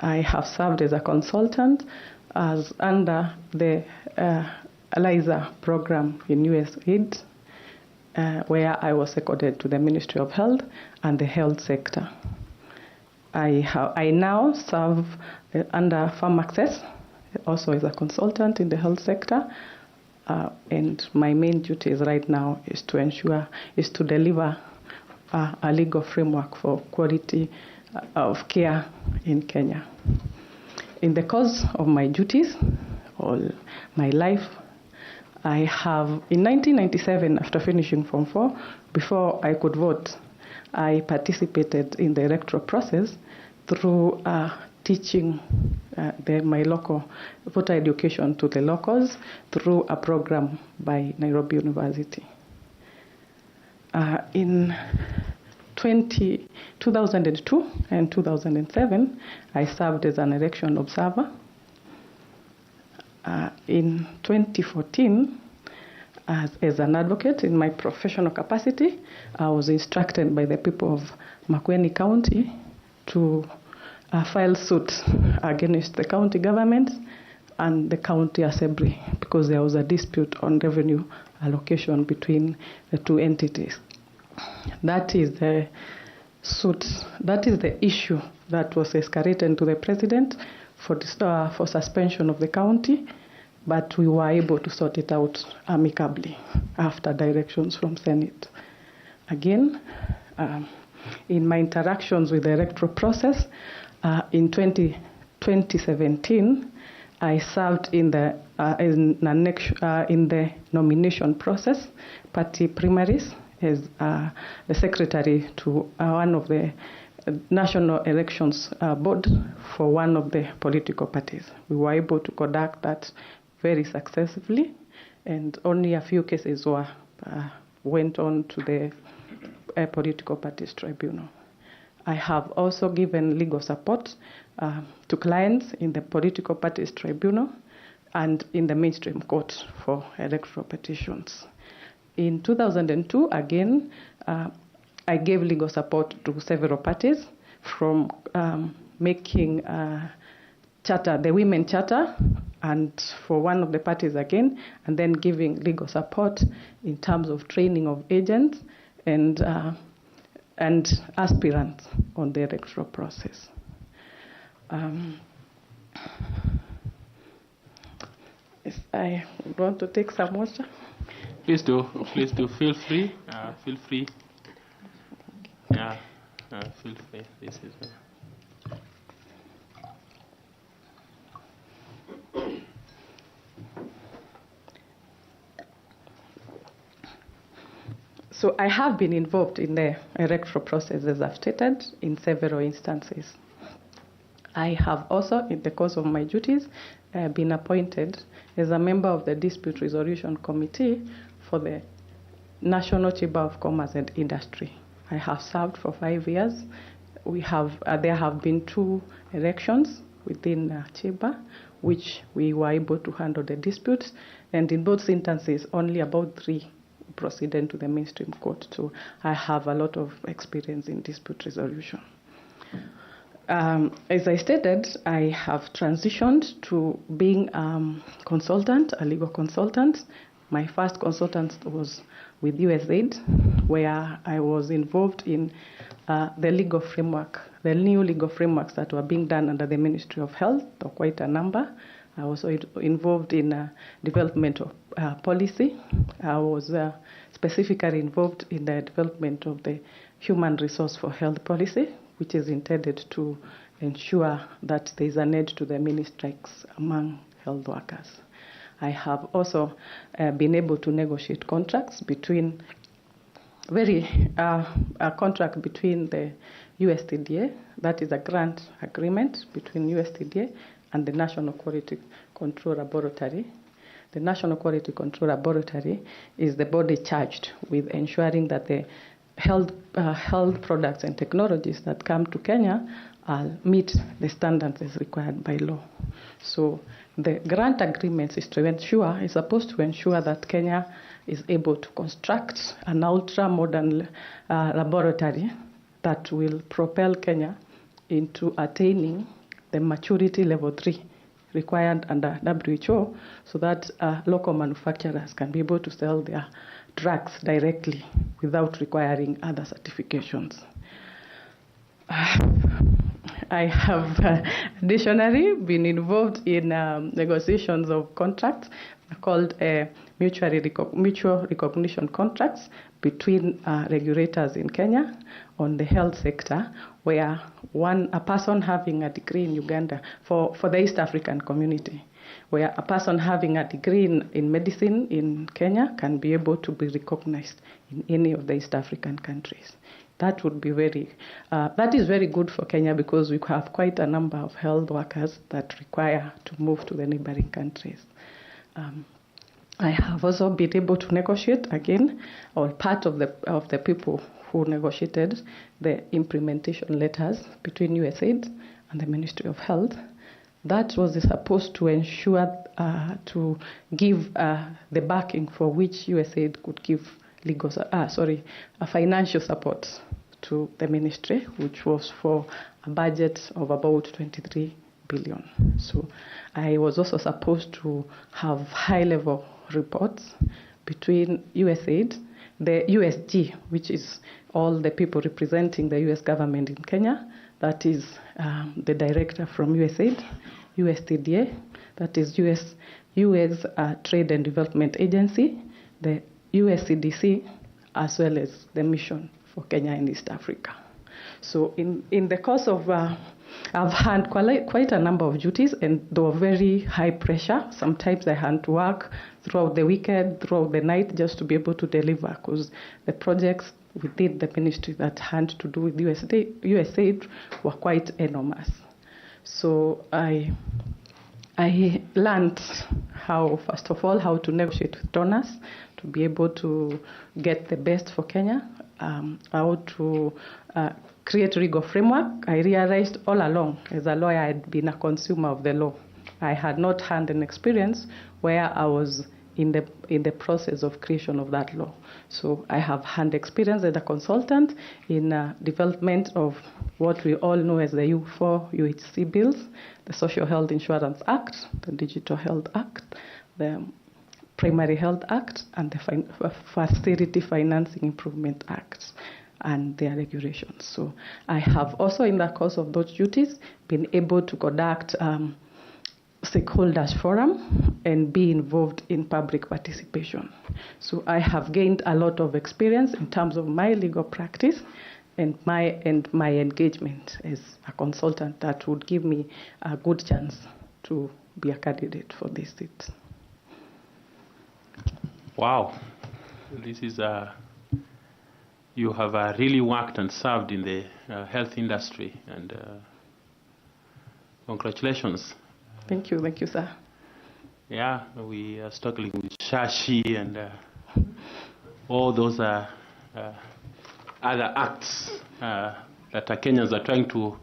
I have served as a consultant under the ELISA program in USAID, where I was seconded to the Ministry of Health and the health sector. I now serve under Farm Access, also as a consultant in the health sector, and my main duties right now is to deliver a legal framework for quality of care in Kenya. In the course of my duties, all my life, I have, in 1997, after finishing Form 4, before I could vote, I participated in the electoral process through teaching my local voter education to the locals through a program by Nairobi University. In 2002 and 2007, I served as an election observer. In 2014, as an advocate in my professional capacity, I was instructed by the people of Makueni County to file suit against the county government and the county assembly because there was a dispute on revenue allocation between the two entities. That is the suit, that is the issue that was escalated to the president for suspension of the county, but we were able to sort it out amicably after directions from Senate. Again, in my interactions with the electoral process, in 2017, I served in the nomination process, party primaries, as the secretary to one of the National Elections Board for one of the political parties. We were able to conduct that very successfully, and only a few cases went on to the political parties tribunal. I have also given legal support to clients in the political parties tribunal and in the mainstream court for electoral petitions. In 2002, again, I gave legal support to several parties, from making the women charter, and for one of the parties again, and then giving legal support in terms of training of agents and aspirants on the electoral process. If I want to take some water. Please do. Feel free. Feel free. Yeah, feel free. This is. So I have been involved in the electoral process, as I've stated, in several instances. I have also, in the course of my duties, been appointed as a member of the Dispute Resolution Committee for the National Chamber of Commerce and Industry. I have served for 5 years. There have been 2 elections within Chamber, which we were able to handle the disputes, and in both instances, only about 3 proceeded to the mainstream court. So I have a lot of experience in dispute resolution. As I stated, I have transitioned to being a legal consultant. My first consultant was with USAID, where I was involved in the legal framework, the new legal frameworks that were being done under the Ministry of Health, or quite a number. I was involved in development of policy. I was specifically involved in the development of the human resource for health policy, which is intended to ensure that there is an end to the mini strikes among health workers. I have also been able to negotiate contracts between a contract between the USTDA, that is a grant agreement between USTDA and the National Quality Control Laboratory. The National Quality Control Laboratory is the body charged with ensuring that the health products and technologies that come to Kenya meet the standards as required by law. So the grant agreement is supposed to ensure that Kenya is able to construct an ultra-modern laboratory that will propel Kenya into attaining the maturity level 3 required under WHO, so that local manufacturers can be able to sell their drugs directly without requiring other certifications. I have additionally been involved in negotiations of contracts called mutual recognition contracts between regulators in Kenya on the health sector, where a person having a degree in Uganda for the East African community, where a person having a degree in medicine in Kenya can be able to be recognized in any of the East African countries. That would be that is very good for Kenya, because we have quite a number of health workers that require to move to the neighboring countries. I have also been able to negotiate again, or part of the people who negotiated the implementation letters between USAID and the Ministry of Health. That was supposed to ensure to give the backing for which USAID could give financial support to the ministry, which was for a budget of about 23 billion. So I was also supposed to have high-level reports between USAID, the USG, which is all the people representing the US government in Kenya, that is the director from USAID, USTDA, that is US Trade and Development Agency, the USCDC, as well as the mission for Kenya and East Africa. So in the course of, I've had quite a number of duties, and they were very high pressure. Sometimes I had to work throughout the weekend, throughout the night, just to be able to deliver, because the projects within the ministry that had to do with USAID were quite enormous. So I learned first of all, how to negotiate with donors to be able to get the best for Kenya, how to create legal framework. I realized all along, as a lawyer, I had been a consumer of the law. I had not had an experience where I was in the process of creation of that law. So I have had experience as a consultant in development of what we all know as the U4 UHC bills, the Social Health Insurance Act, the Digital Health Act, the Primary Health Act, and the Facility Financing Improvement Act and their regulations. So I have also, in the course of those duties, been able to conduct stakeholders forum and be involved in public participation. So I have gained a lot of experience in terms of my legal practice and my engagement as a consultant that would give me a good chance to be a candidate for this seat. Wow, this is you have really worked and served in the health industry, and congratulations. Thank you, sir. Yeah, we are struggling with Shashi and all those other acts that Kenyans are trying to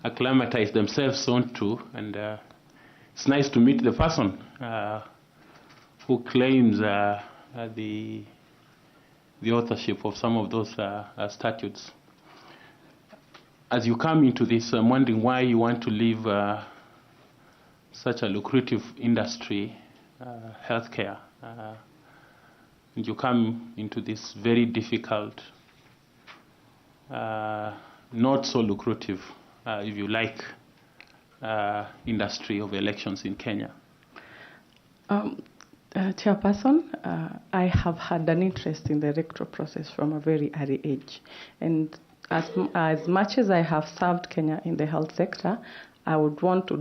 acclimatize themselves onto, and it's nice to meet the person who claims the authorship of some of those statutes. As you come into this, I'm wondering why you want to leave such a lucrative industry, healthcare, and you come into this very difficult, not so lucrative, if you like, industry of elections in Kenya. Chairperson, I have had an interest in the electoral process from a very early age. And as much as I have served Kenya in the health sector, I would want to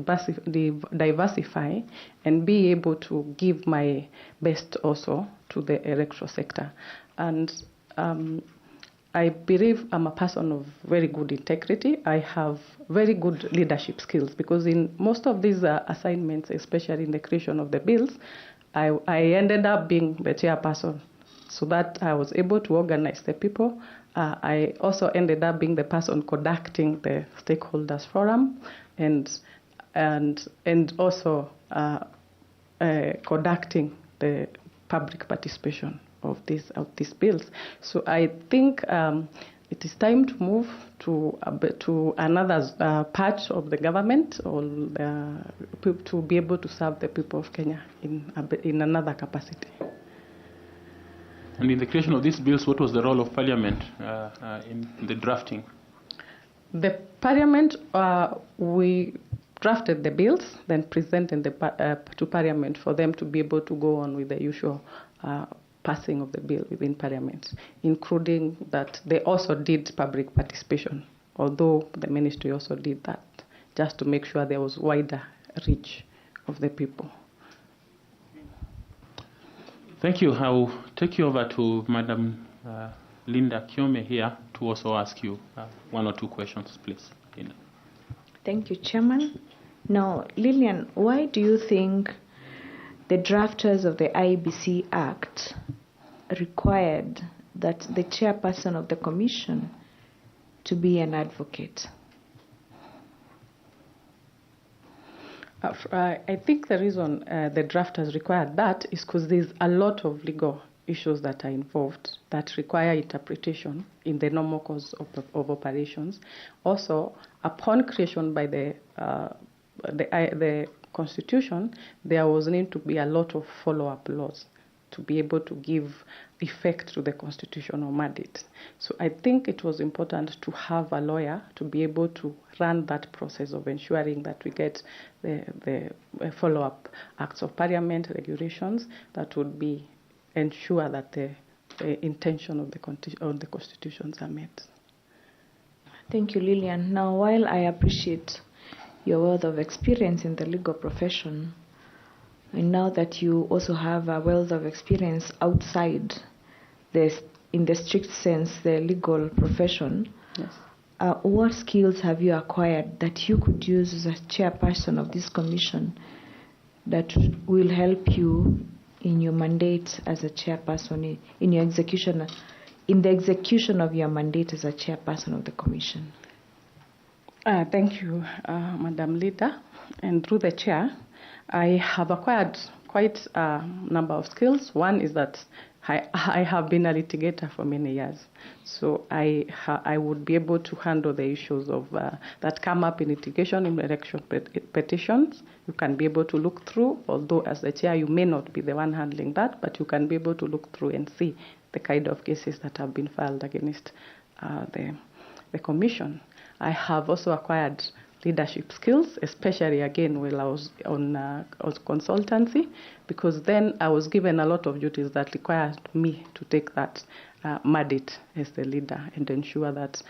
diversify and be able to give my best also to the electoral sector. And I believe I'm a person of very good integrity. I have very good leadership skills, because in most of these assignments, especially in the creation of the bills, I ended up being the chairperson, so that I was able to organize the people. I also ended up being the person conducting the stakeholders forum and also conducting the public participation of these bills. So I think it is time to move to another part of the government, or to be able to serve the people of Kenya in another capacity. And in the creation of these bills, what was the role of Parliament in the drafting? The Parliament, we drafted the bills, then presented to Parliament for them to be able to go on with the usual passing of the bill within Parliament, including that they also did public participation, although the ministry also did that, just to make sure there was wider reach of the people. Thank you. I'll take you over to Madam Linda Kiome here to also ask you one or two questions, please. Linda. Thank you, Chairman. Now, Lillian, why do you think the drafters of the IEBC Act required that the chairperson of the commission to be an advocate? I think the reason the drafters required that is because there's a lot of legal issues that are involved that require interpretation in the normal course of operations. Also, upon creation by the Constitution, there was need to be a lot of follow-up laws to be able to give effect to the constitutional mandate. So I think it was important to have a lawyer to be able to run that process of ensuring that we get the follow-up acts of Parliament, regulations that would be ensure that the intention of the constitutions are met. Thank you, Lillian. Now, while I appreciate your wealth of experience in the legal profession, and now that you also have a wealth of experience outside in the strict sense, the legal profession, yes. What skills have you acquired that you could use as a chairperson of this commission that will help you in your mandate as a chairperson, in the execution of your mandate as a chairperson of the commission? Thank you, Madam Leader. And through the chair, I have acquired quite a number of skills. One is that I have been a litigator for many years, so I would be able to handle the issues of that come up in litigation, in election petitions. You can be able to look through, although as the chair you may not be the one handling that, but you can be able to look through and see the kind of cases that have been filed against the commission. I have also acquired leadership skills, especially again while I was on consultancy, because then I was given a lot of duties that required me to take that mandate as the leader and ensure that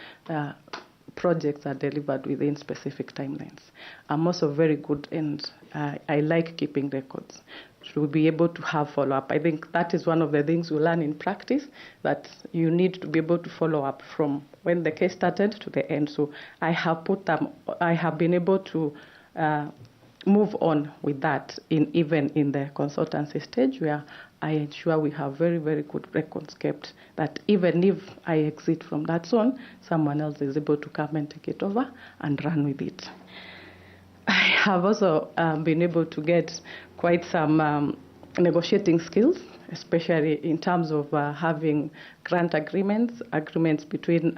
projects are delivered within specific timelines. I'm also very good, and I like keeping records to be able to have follow-up. I think that is one of the things we learn in practice, that you need to be able to follow up from when the case started to the end. So I have been able to move on with that even in the consultancy stage, where I ensure we have very, very good records kept, that even if I exit from that zone, someone else is able to come and take it over and run with it. I have also been able to get quite some negotiating skills, especially in terms of having grant agreements between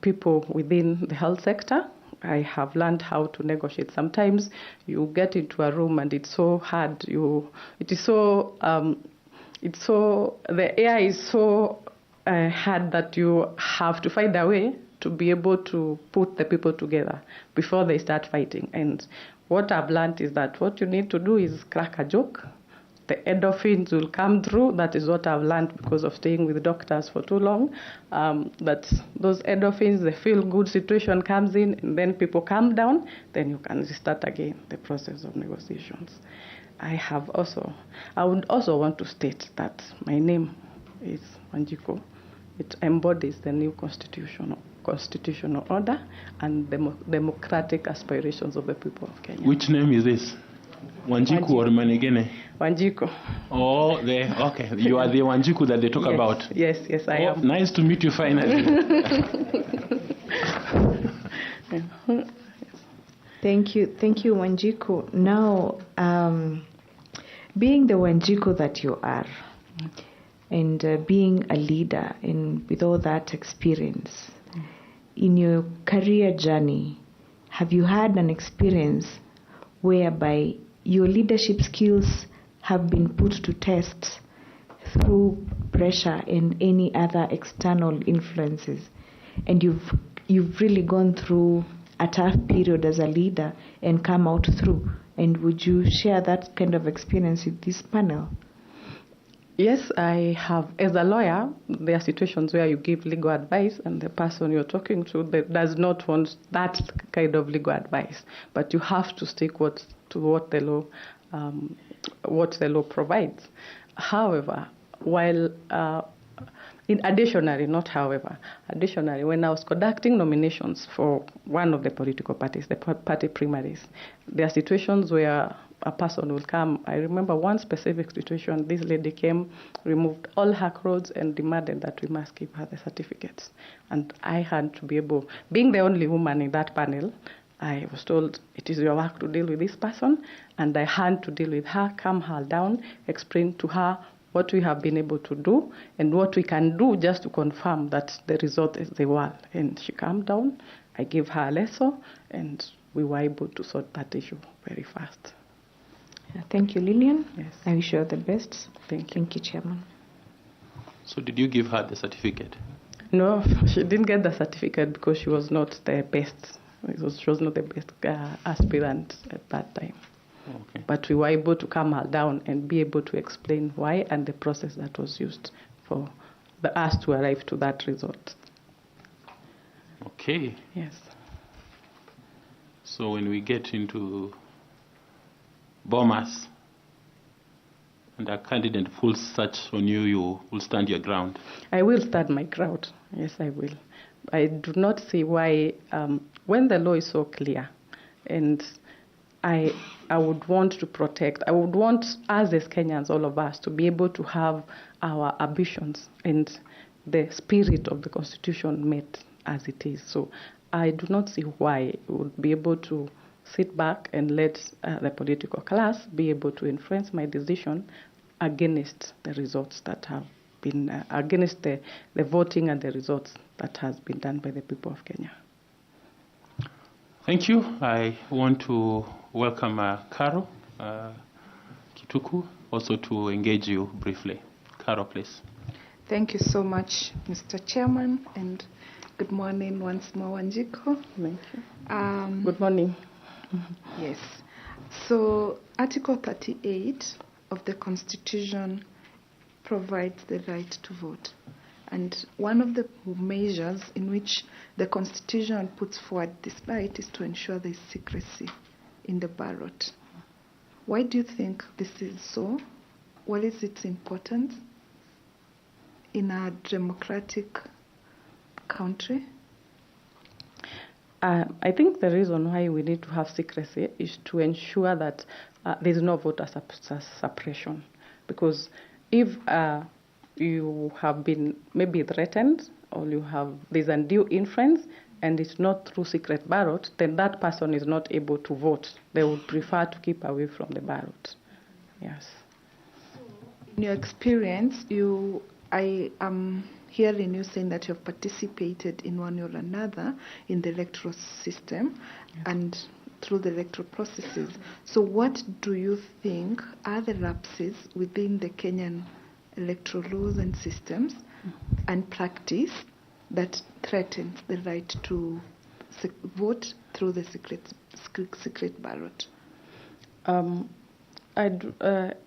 people within the health sector. I have learned how to negotiate. Sometimes you get into a room and it's so hard. The air is so hard that you have to find a way to be able to put the people together before they start fighting. And what I've learned is that what you need to do is crack a joke. The endorphins will come through. That is what I've learned because of staying with doctors for too long. That those endorphins, the feel-good situation comes in, and then people calm down, then you can start again the process of negotiations. I would also want to state that my name is Wanjiku. It embodies the new constitutional order and the democratic aspirations of the people of Kenya. Which name is this? Wanjiku or Manegene? Wanjiku. Oh, okay. You are the Wanjiku that they talk about. Yes, I am. Nice to meet you finally. Thank you, Wanjiku. Now, being the Wanjiku that you are, and being a leader, and with all that experience, in your career journey, have you had an experience whereby your leadership skills have been put to test through pressure and any other external influences, and you've really gone through a tough period as a leader and come out through? And would you share that kind of experience with this panel? Yes, I have. As a lawyer, there are situations where you give legal advice and the person you're talking to does not want that kind of legal advice. But you have to stick to what the law provides. However, additionally, when I was conducting nominations for one of the political parties, the party primaries, there are situations where a person will come. I remember one specific situation. This lady came, removed all her clothes, and demanded that we must give her the certificates. And I had to be able, being the only woman in that panel, I was told, it is your work to deal with this person, and I had to deal with her, calm her down, explain to her what we have been able to do and what we can do just to confirm that the result is the one. And she calmed down, I gave her a lesson, and we were able to sort that issue very fast. Thank you, Lillian. Yes. I wish you all the best. Thank you. Thank you, Chairman. So did you give her the certificate? No, she didn't get the certificate because she was not the best. She was not the best aspirant at that time. Okay. But we were able to calm her down and be able to explain why and the process that was used for us to arrive to that result. Okay. Yes. So when we get into bombers and a candidate full search on you, you will stand your ground? I will stand my ground. Yes, I will. I do not see why, when the law is so clear, and I would want to protect, I would want us as Kenyans, all of us, to be able to have our ambitions and the spirit of the Constitution met as it is. So I do not see why we would be able to sit back and let the political class be able to influence my decision against the results that have been, against the voting and the results that has been done by the people of Kenya. Thank you. I want to welcome Caro Kituku also to engage you briefly. Caro, please. Thank you so much, Mr. Chairman, and good morning once more, Wanjiko. Thank you. Good morning. Yes. So Article 38 of the Constitution provides the right to vote. And one of the measures in which the Constitution puts forward this right is to ensure there is secrecy in the ballot. Why do you think this is so? What is its importance in a democratic country? I think the reason why we need to have secrecy is to ensure that there is no voter suppression. Because if you have been maybe threatened or there's undue influence and it's not through secret ballot, then that person is not able to vote. They would prefer to keep away from the ballot. Yes. In your experience, I am hearing you saying that you have participated in one way or another in the electoral system and through the electoral processes. So what do you think are the lapses within the Kenyan electoral laws and systems and practice that threatens the right to vote through the secret ballot?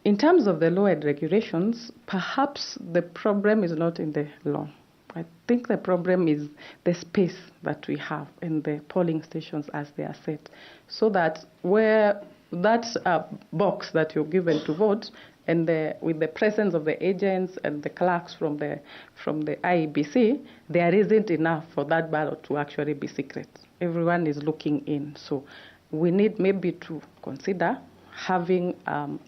In terms of the law and regulations, perhaps the problem is not in the law. I think the problem is the space that we have in the polling stations as they are set, so that where that box that you're given to vote, and with the presence of the agents and the clerks from the Iebc, there isn't enough for that ballot to actually be secret. Everyone is looking in, so we need maybe to consider having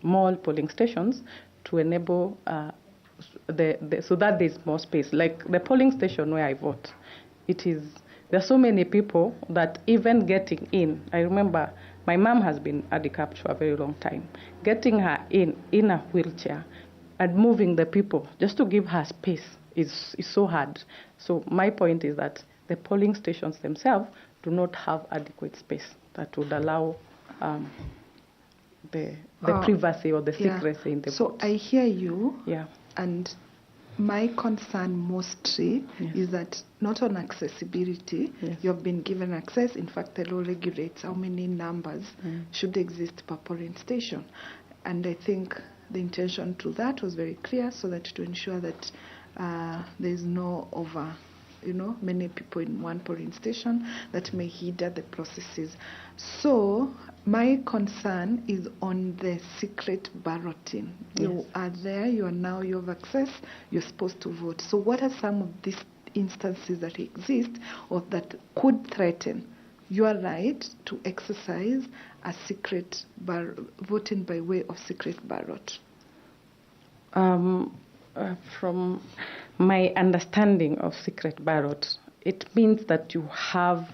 more polling stations to enable so that there's more space. Like the polling station where I vote, there are so many people that even getting in, I remember my mom has been handicapped for a very long time. Getting her in a wheelchair and moving the people just to give her space is so hard. So my point is that the polling stations themselves do not have adequate space that would allow the privacy or the secrecy in the vote. So I hear you. Yeah. And my concern mostly is that not on accessibility. You have been given access. In fact, the law regulates how many numbers should exist per polling station. And I think the intention to that was very clear, so that to ensure that there is no many people in one polling station that may hinder the processes. So my concern is on the secret balloting. You are there, you have access, you're supposed to vote. So what are some of these instances that exist or that could threaten your right to exercise a secret voting by way of secret ballot? From my understanding of secret ballot, it means that you have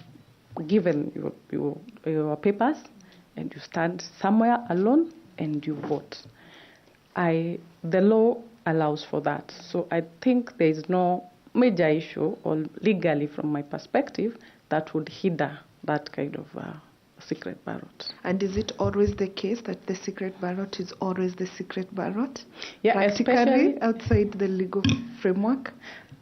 given your papers and you stand somewhere alone and you vote. The law allows for that. So I think there is no major issue, or legally from my perspective, that would hinder that kind of secret ballot. And is it always the case that the secret ballot is always the secret ballot? Yeah, practically especially outside the legal framework?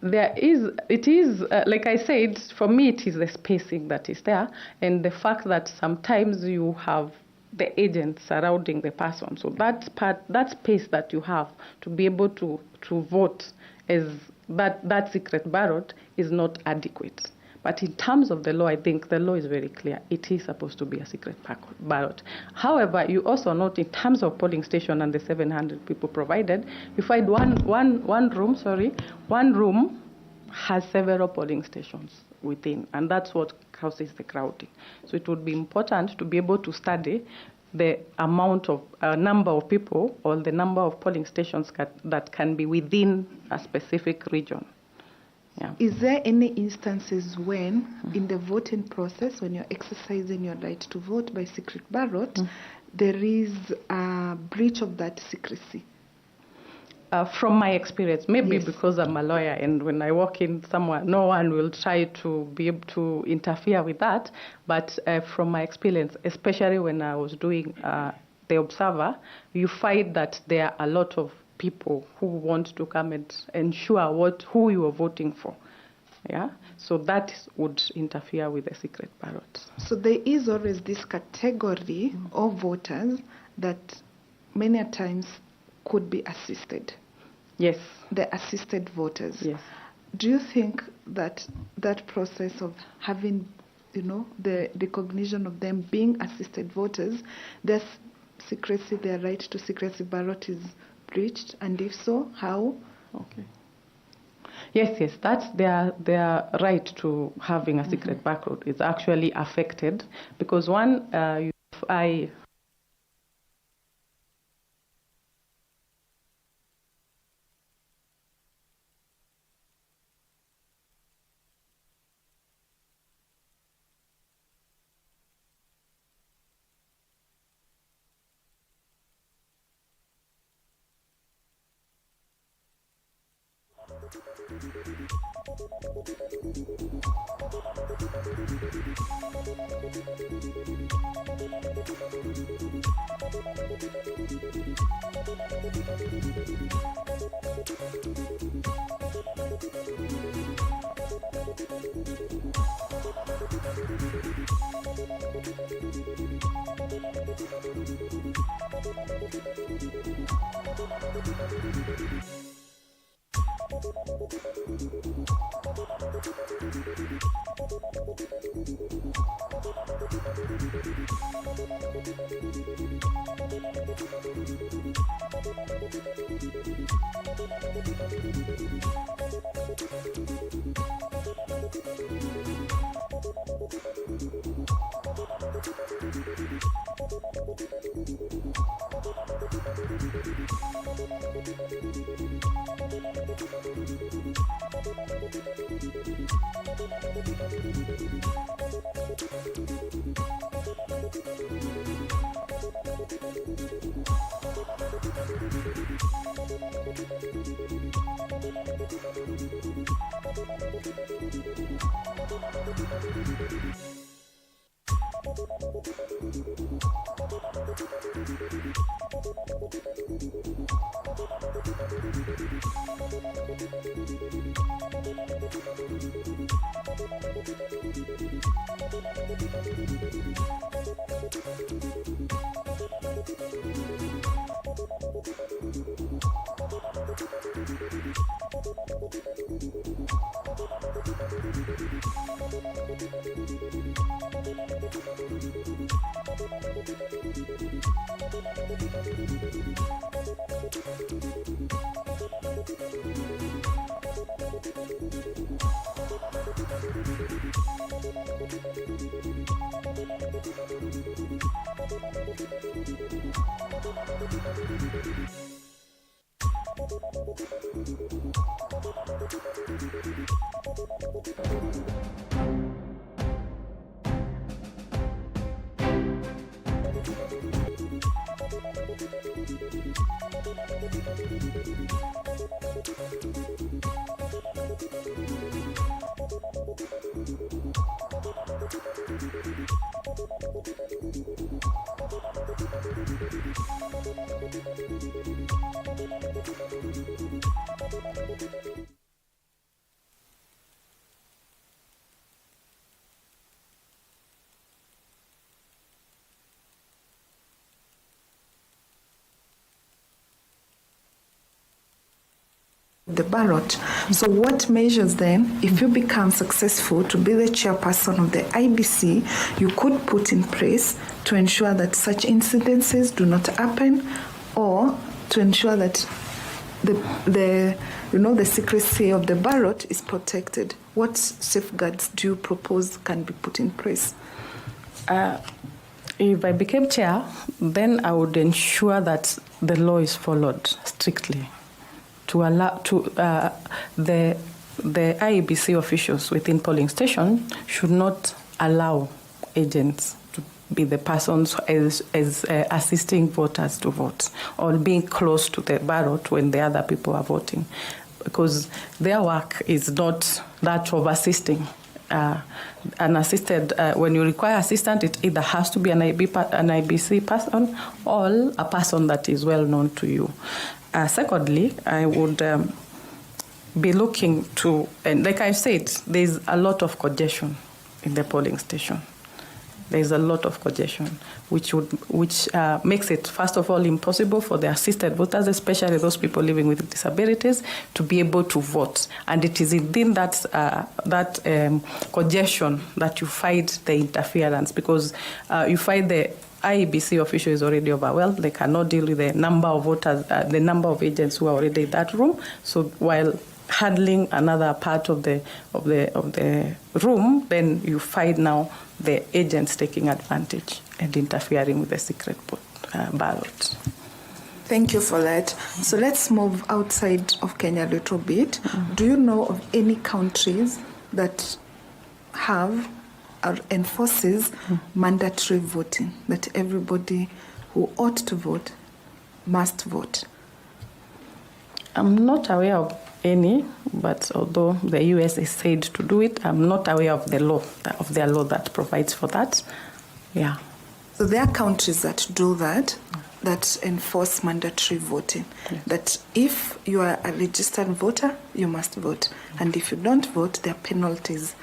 It is, like I said, for me it is the spacing that is there, and the fact that sometimes you have the agent surrounding the person. So that space that you have to be able to vote is that secret ballot is not adequate. But in terms of the law, I think the law is very clear. It is supposed to be a secret ballot. However, you also note in terms of polling station and the 700 people provided, you find one room has several polling stations within, and that's what causes the crowding. So it would be important to be able to study the amount of number of people or the number of polling stations that can be within a specific region. Yeah. Is there any instances when, in the voting process, when you're exercising your right to vote by secret ballot, there is a breach of that secrecy? From my experience, maybe because I'm a lawyer and when I walk in somewhere, no one will try to be able to interfere with that. But from my experience, especially when I was doing the Observer, you find that there are a lot of people who want to come and ensure who you are voting for. Yeah, so that would interfere with the secret ballot. So there is always this category of voters that many times could be assisted. Yes. The assisted voters. Yes. Do you think that that process of having, the recognition of them being assisted voters, their secrecy, their right to secrecy ballot is breached, and if so, how? Okay. Yes, that's their right to having a secret ballot is actually affected because The ballot. So what measures then, if you become successful to be the chairperson of the IEBC, you could put in place to ensure that such incidences do not happen, or to ensure that the secrecy of the ballot is protected? What safeguards do you propose can be put in place? If I became chair, then I would ensure that the law is followed strictly, to allow the IEBC officials within polling station should not allow agents to be the persons as assisting voters to vote or being close to the ballot when the other people are voting, because their work is not that of assisting. When you require assistance, it either has to be an IEBC person or a person that is well known to you. Secondly, I would be looking to, and like I said, there's a lot of congestion in the polling station. There's a lot of congestion, which makes it, first of all, impossible for the assisted voters, especially those people living with disabilities, to be able to vote. And it is within that congestion that you find the interference, because you find the IEBC official is already overwhelmed. They cannot deal with the number of voters, the number of agents who are already in that room. So while handling another part of the room, then you find now the agents taking advantage and interfering with the secret ballot. Thank you for that. So let's move outside of Kenya a little bit. Mm-hmm. Do you know of any countries that have or enforces mandatory voting, that everybody who ought to vote must vote? I'm not aware of any, but although the US is said to do it, I'm not aware of their law that provides for that. Yeah. So there are countries that do that, that enforce mandatory voting. Yes. That if you are a registered voter, you must vote. And if you don't vote, there are penalties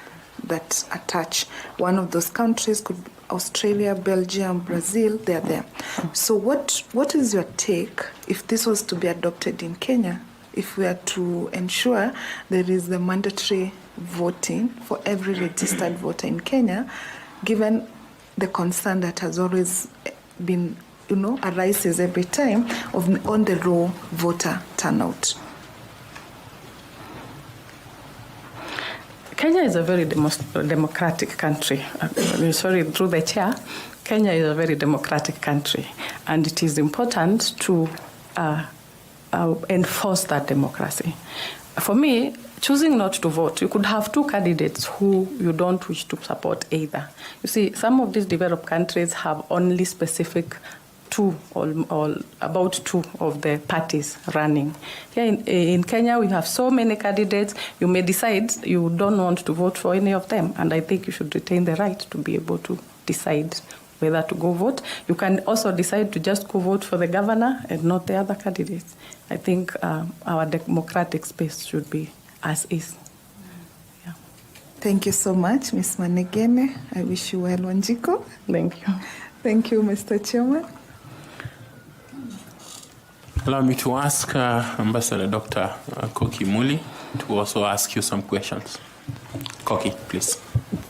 that attach. One of those countries could be Australia, Belgium, Brazil, they're there. So what is your take if this was to be adopted in Kenya, if we are to ensure there is the mandatory voting for every registered voter in Kenya, given the concern that has always been, arises every time on the raw voter turnout? Kenya is a very democratic country. Through the chair, Kenya is a very democratic country, and it is important to enforce that democracy. For me, choosing not to vote, you could have two candidates who you don't wish to support either. You see, some of these developed countries have only specific about two of the parties running. Here in Kenya, we have so many candidates. You may decide you don't want to vote for any of them, and I think you should retain the right to be able to decide whether to go vote. You can also decide to just go vote for the governor and not the other candidates. I think our democratic space should be as is. Yeah. Thank you so much, Ms. Manegene. I wish you well, Wanjiko. Thank you. Thank you, Mr. Chairman. Allow me to ask Ambassador Dr. Koki Muli to also ask you some questions. Koki, please.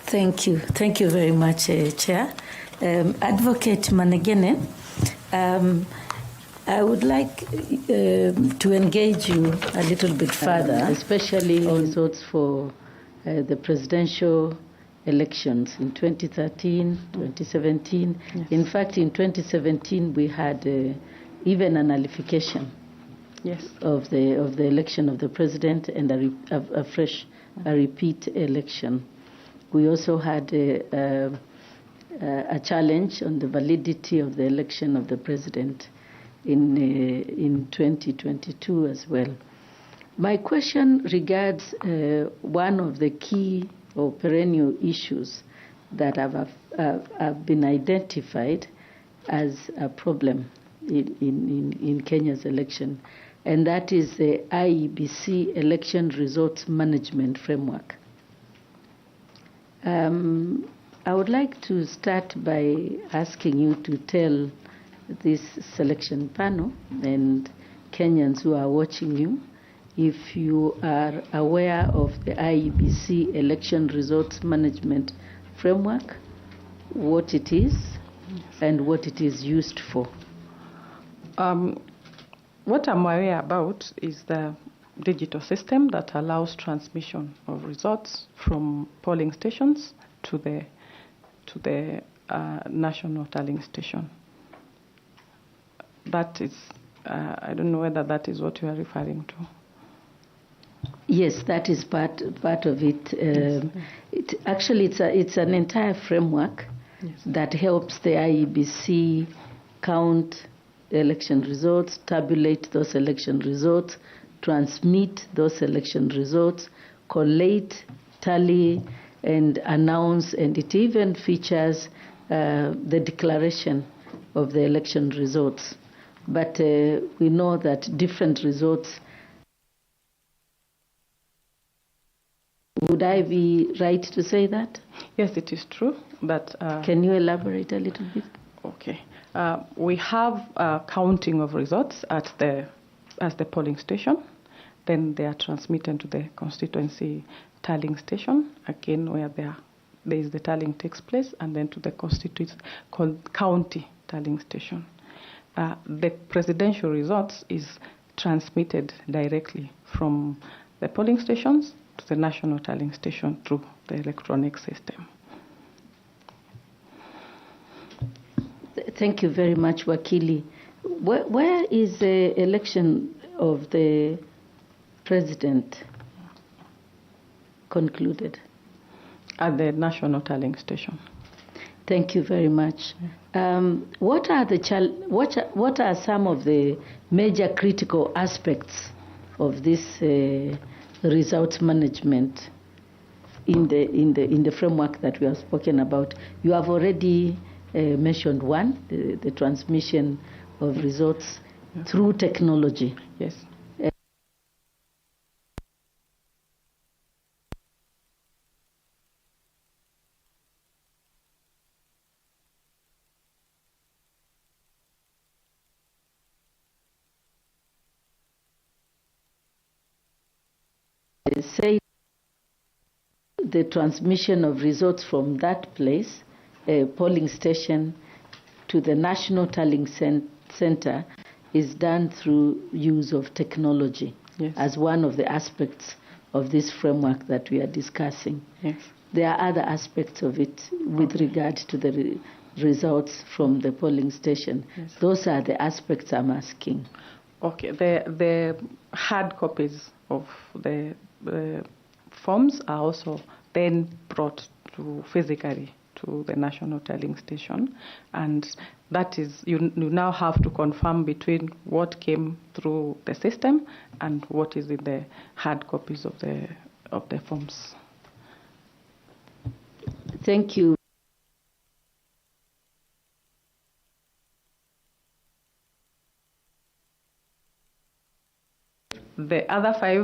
Thank you. Thank you very much, Chair. Advocate Manegene, I would like to engage you a little bit further, especially results for the presidential elections in 2013, 2017. Yes. In fact, in 2017, we had even a nullification of the election of the president and a repeat election. We also had a challenge on the validity of the election of the president in 2022 as well. My question regards one of the key or perennial issues that have been identified as a problem in Kenya's election, and that is the Iebc Election Results Management Framework. I would like to start by asking you to tell this selection panel and Kenyans who are watching you if you are aware of the Iebc Election Results Management Framework, what it is, and what it is used for. What I'm aware about is the digital system that allows transmission of results from polling stations to the national tallying station. That is, I don't know whether that is what you are referring to. Yes, that is part of it. It's an entire framework that helps the IEBC count election results, tabulate those election results, transmit those election results, collate, tally, and announce, and it even features the declaration of the election results. But we know that different results. Would I be right to say that? Yes, it is true. But can you elaborate a little bit? Okay. We have counting of results at the polling station. Then they are transmitted to the constituency tallying station, again where there is the tallying takes place, and then to the county tallying station. The presidential results is transmitted directly from the polling stations to the national tallying station through the electronic system. Thank you very much, Wakili. Where is the election of the president concluded? At the national tallying station. Thank you very much. What are some of the major critical aspects of this results management in the framework that we have spoken about? You have already mentioned one, the transmission of results through technology. Yes. Say the transmission of results from that place, polling station, to the national tallying center is done through use of technology as one of the aspects of this framework that we are discussing. Yes. There are other aspects of it with regard to the results from the polling station. Yes. Those are the aspects I'm asking. Okay, the hard copies of the forms are also then brought to physically to the national tallying station, and that is you now have to confirm between what came through the system and what is in the hard copies of the forms. Thank you. The other 5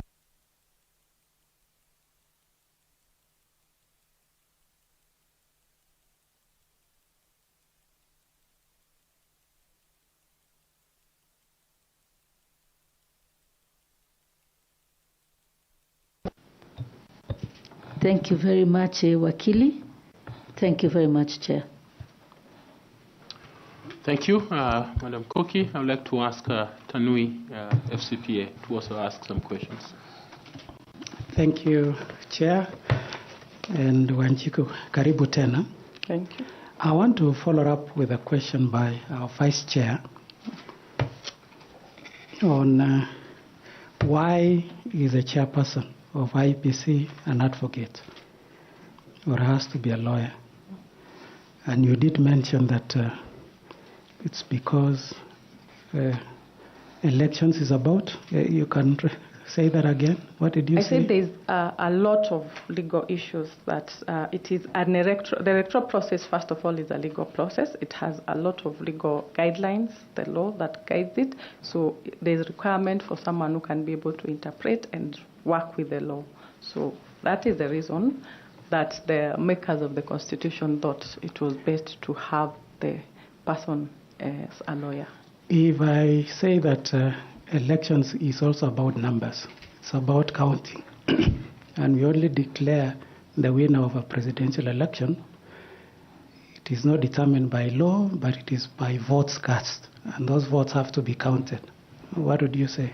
Thank you very much, Wakili. Thank you very much, Chair. Thank you, Madam Koki. I would like to ask Tanui, FCPA, to also ask some questions. Thank you, Chair. And Wanjiku, karibu tena. Thank you. I want to follow up with a question by our Vice Chair on why is a chairperson of IEBC an advocate or has to be a lawyer. And you did mention that it's because elections is about. You can say that again. What did you say? I said there's a lot of legal issues that it is an the electoral process, first of all, is a legal process. It has a lot of legal guidelines, the law that guides it. So there's requirement for someone who can be able to interpret and work with the law. So that is the reason that the makers of the Constitution thought it was best to have the person as a lawyer. If I say that elections is also about numbers, it's about counting, and we only declare the winner of a presidential election, it is not determined by law, but it is by votes cast, and those votes have to be counted. What would you say?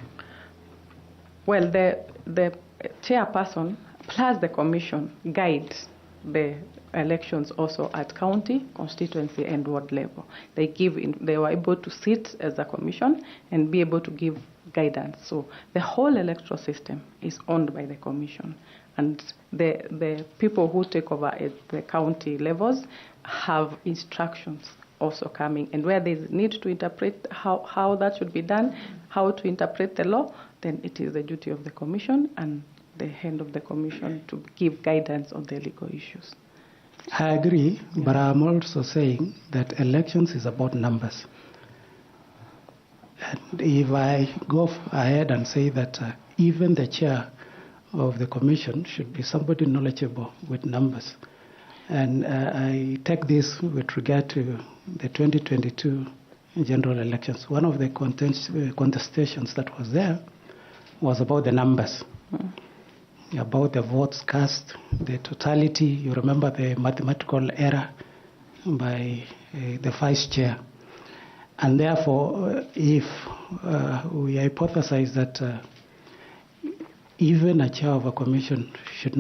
Well, the chairperson plus the commission guide the elections also at county, constituency, and ward level. They were able to sit as a commission and be able to give guidance. So the whole electoral system is owned by the commission, and the people who take over at the county levels have instructions also coming, and where there's need to interpret how that should be done, how to interpret the law, then it is the duty of the commission and the hand of the commission to give guidance on the legal issues. I agree, but I'm also saying that elections is about numbers. And if I go ahead and say that even the chair of the commission should be somebody knowledgeable with numbers, and I take this with regard to the 2022 general elections. One of the contestations that was there was about the numbers. About the votes cast, the totality. You remember the mathematical error by the vice chair. And therefore, if we hypothesize that even a chair of a commission should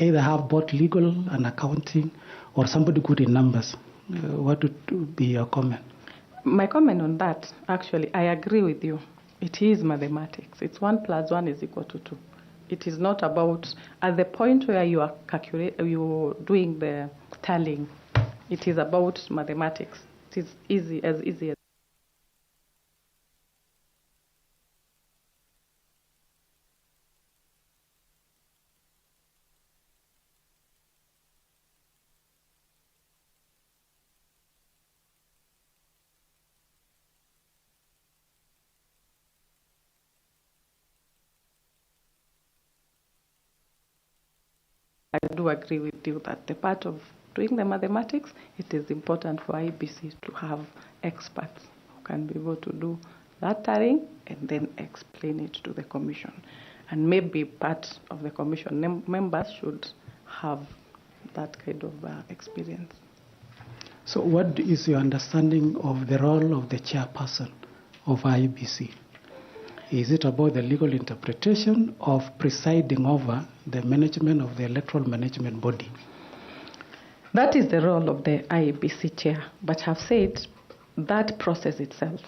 either have both legal and accounting, or somebody good in numbers, what would be your comment? My comment on that, actually, I agree with you. It is mathematics. It's 1 + 1 = 2. It is not about, at the point where you are doing the tallying, it is about mathematics. It is easy as I do agree with you that the part of doing the mathematics, it is important for IEBC to have experts who can be able to do that tallying and then explain it to the commission. And maybe part of the commission members should have that kind of experience. So what is your understanding of the role of the chairperson of IEBC? Is it about the legal interpretation of presiding over the management of the electoral management body? That is the role of the IEBC chair, but I've said that process itself,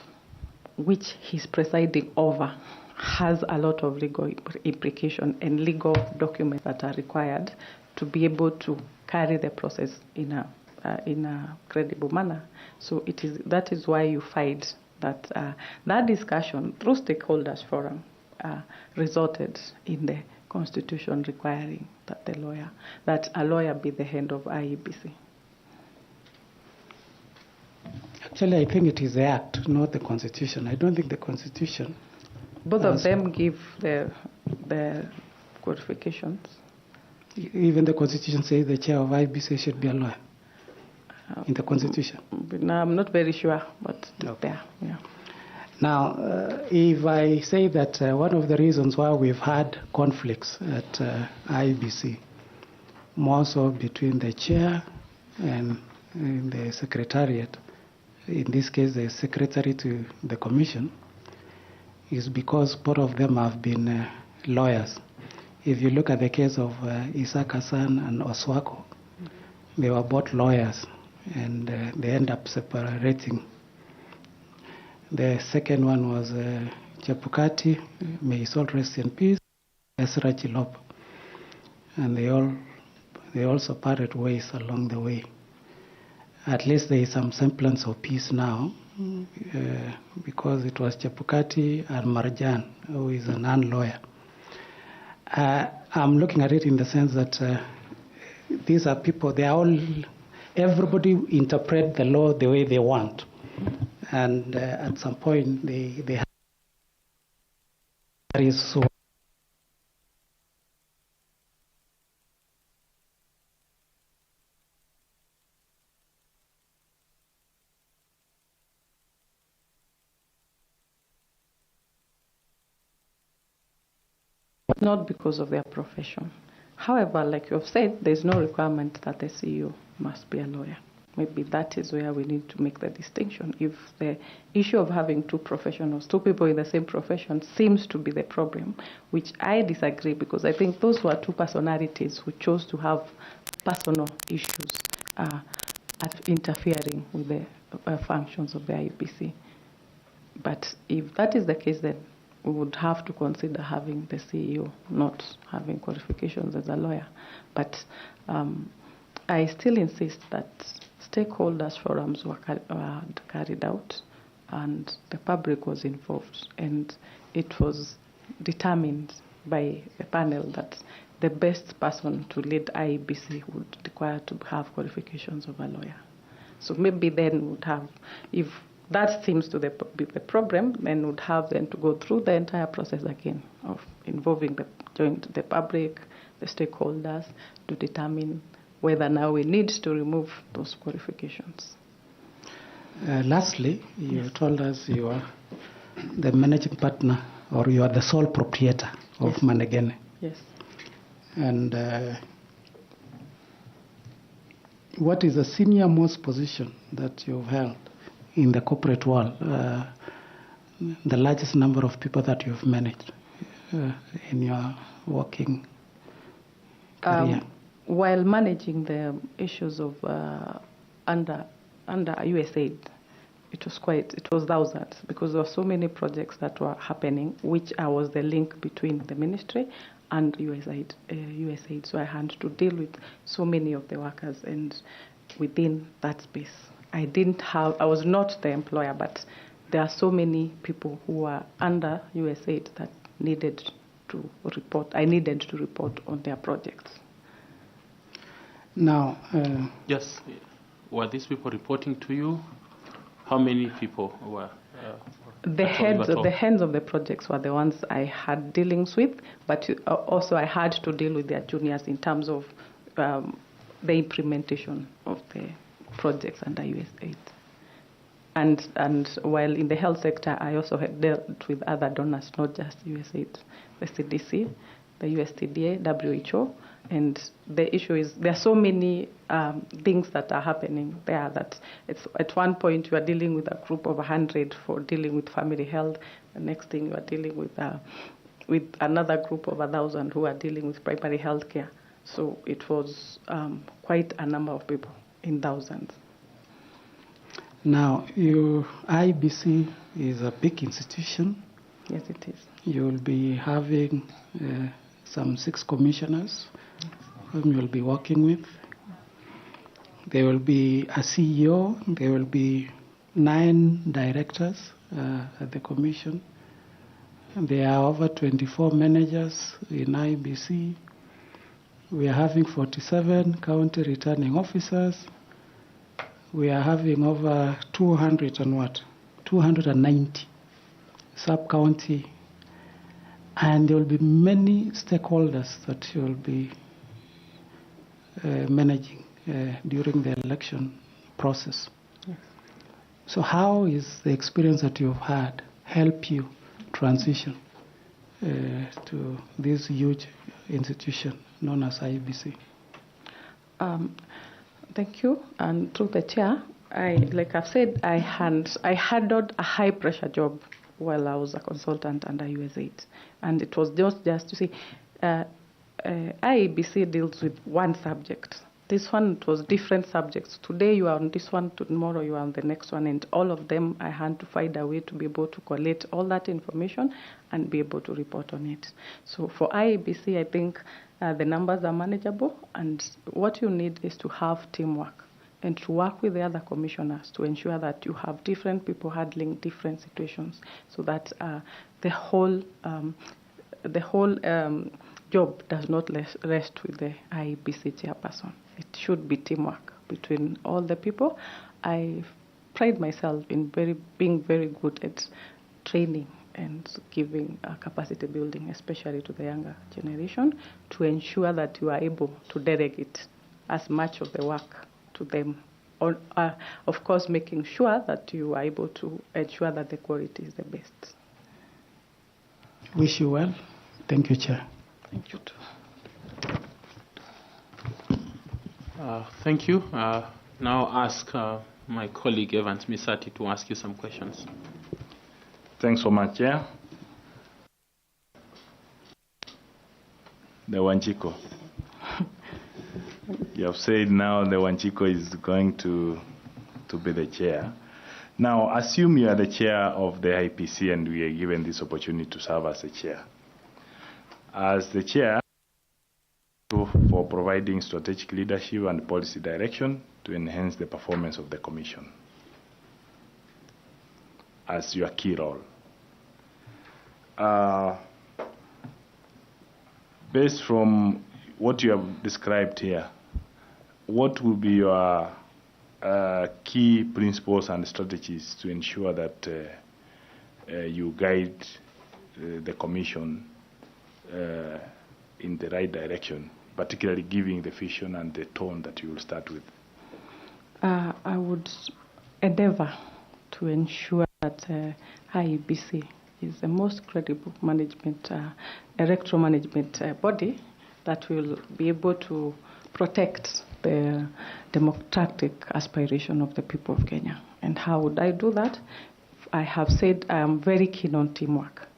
which he's presiding over, has a lot of legal implication and legal documents that are required to be able to carry the process in a credible manner. So that is why you find that that discussion through stakeholders forum resulted in the Constitution requiring that a lawyer be the head of IEBC. Actually, I think it is the Act, not the Constitution. I don't think the Constitution. Both of them give the codifications. Even the Constitution says the chair of IEBC should be a lawyer. In the Constitution? No, I'm not very sure, but there. Yeah. Now, if I say that one of the reasons why we've had conflicts at IEBC more so between the chair and the secretariat, in this case the secretary to the commission, is because both of them have been lawyers. If you look at the case of Isaac Hassan and Oswako, they were both lawyers, and they end up separating. The second one was Chepukati, may his soul rest in peace, Ezra Chilop, and they also parted ways along the way. At least there is some semblance of peace now, because it was Chepukati and Marjan, who is a non-lawyer. I'm looking at it in the sense that these are people, everybody interpret the law the way they want. And at some point, they have so not because of their profession. However, like you have said, there's no requirement that the CEO must be a lawyer. Maybe that is where we need to make the distinction. If the issue of having two professionals, two people in the same profession, seems to be the problem, which I disagree, because I think those were two personalities who chose to have personal issues interfering with the functions of the IEBC. But if that is the case, then we would have to consider having the CEO not having qualifications as a lawyer. But I still insist that stakeholders forums were carried out and the public was involved, and it was determined by a panel that the best person to lead IEBC would require to have qualifications of a lawyer. So maybe then would have, if that seems to be the problem, then would have then to go through the entire process again of involving the public, the stakeholders, to determine whether now we need to remove those qualifications. Lastly, you told us you are the managing partner, or you are the sole proprietor of Manegene. Yes. And what is the senior most position that you've held in the corporate world, the largest number of people that you've managed in your working career? While managing the issues of under USAID, it was thousands, because there were so many projects that were happening, which I was the link between the ministry and USAID. So I had to deal with so many of the workers, and within that space, I was not the employer, but there are so many people who are under USAID that needed to report. I needed to report on their projects. Now, yes, were these people reporting to you? How many people were? The heads of the projects were the ones I had dealings with, but also I had to deal with their juniors in terms of the implementation of the projects under USAID. And while in the health sector, I also had dealt with other donors, not just USAID, the CDC, the USTDA, WHO. And the issue is there are so many things that are happening there that it's, at one point you are dealing with a group of 100 for dealing with family health. The next thing you are dealing with another group of 1,000 who are dealing with primary health care. So it was quite a number of people in thousands. Now, IEBC is a big institution. Yes, it is. You will be having some 6 commissioners whom you will be working with. There will be a CEO. There will be 9 directors at the commission. There are over 24 managers in IEBC. We are having 47 county returning officers. We are having over 290 sub-county, and there will be many stakeholders that you will be managing during the election process. Yes. So how is the experience that you've had help you transition to this huge institution known as IEBC? Thank you. And through the chair, like I've said, I handled a high-pressure job while I was a consultant under USAID. And it was just to see, IEBC deals with one subject. This one, it was different subjects. Today you are on this one, tomorrow you are on the next one, and all of them I had to find a way to be able to collect all that information and be able to report on it. So for IEBC, I think the numbers are manageable, and what you need is to have teamwork and to work with the other commissioners to ensure that you have different people handling different situations, so that the whole job does not rest with the IEBC chairperson. It should be teamwork between all the people. I pride myself in being very good at training and giving capacity building, especially to the younger generation, to ensure that you are able to delegate as much of the work to them. Of course, making sure that you are able to ensure that the quality is the best. Wish you well. Thank you, Chair. Thank you, too. Thank you. Now ask my colleague Evans Misati to ask you some questions. Thanks so much, Chair. The Wanchiko. You have said now the Wanchiko is going to be the chair. Now, assume you are the chair of the IPC and we are given this opportunity to serve as a chair. As the chair, for providing strategic leadership and policy direction to enhance the performance of the Commission as your key role. Based from what you have described here, what will be your key principles and strategies to ensure that you guide the Commission in the right direction, particularly giving the vision and the tone that you will start with? I would endeavor to ensure that IEBC is the most credible management, electoral management body that will be able to protect the democratic aspiration of the people of Kenya. And how would I do that? I have said I am very keen on teamwork.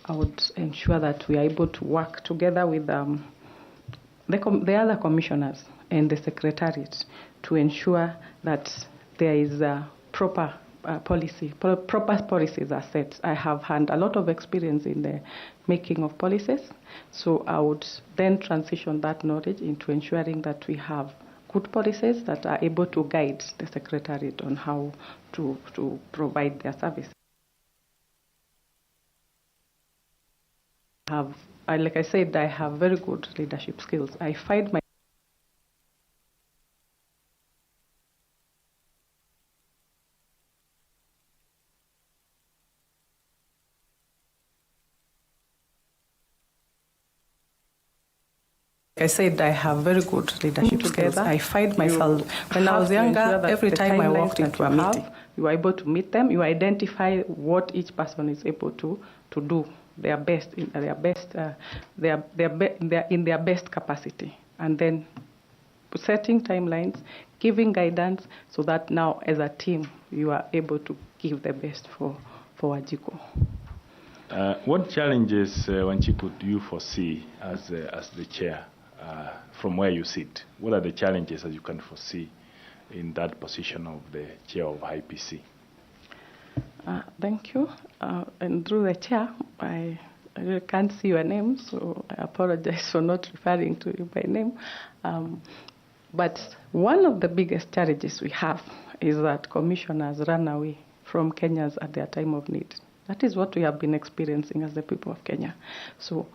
I would ensure that we are able to work together with the other commissioners and the secretariat to ensure that there is a proper policies are set. I have had a lot of experience in the making of policies, so I would then transition that knowledge into ensuring that we have good policies that are able to guide the secretariat on how to provide their services. Like I said, I have very good leadership skills. I find my I said I have very good leadership skills. I find myself, when I was younger, every time I walked into a meeting, you are able to meet them, you identify what each person is able to do their best in their best capacity, and then setting timelines, giving guidance, so that now as a team you are able to give the best for Wajiko. What challenges, Wanchiko, do you foresee as the chair from where you sit? What are the challenges that you can foresee in that position of the chair of IPC? Thank you. And through the chair, I really can't see your name, so I apologize for not referring to you by name. But one of the biggest challenges we have is that commissioners run away from Kenyans at their time of need. That is what we have been experiencing as the people of Kenya. So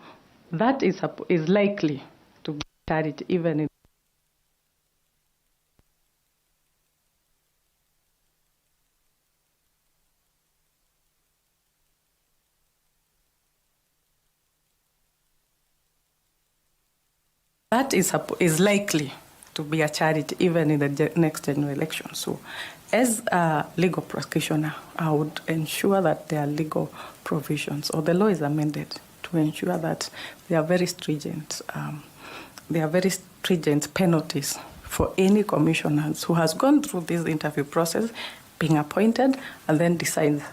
that is likely to be a challenge even in that is likely to be a challenge even in the next general election. So as a legal practitioner, I would ensure that there are legal provisions, or the law is amended to ensure that there are very stringent penalties for any commissioners who has gone through this interview process, being appointed, and then decides,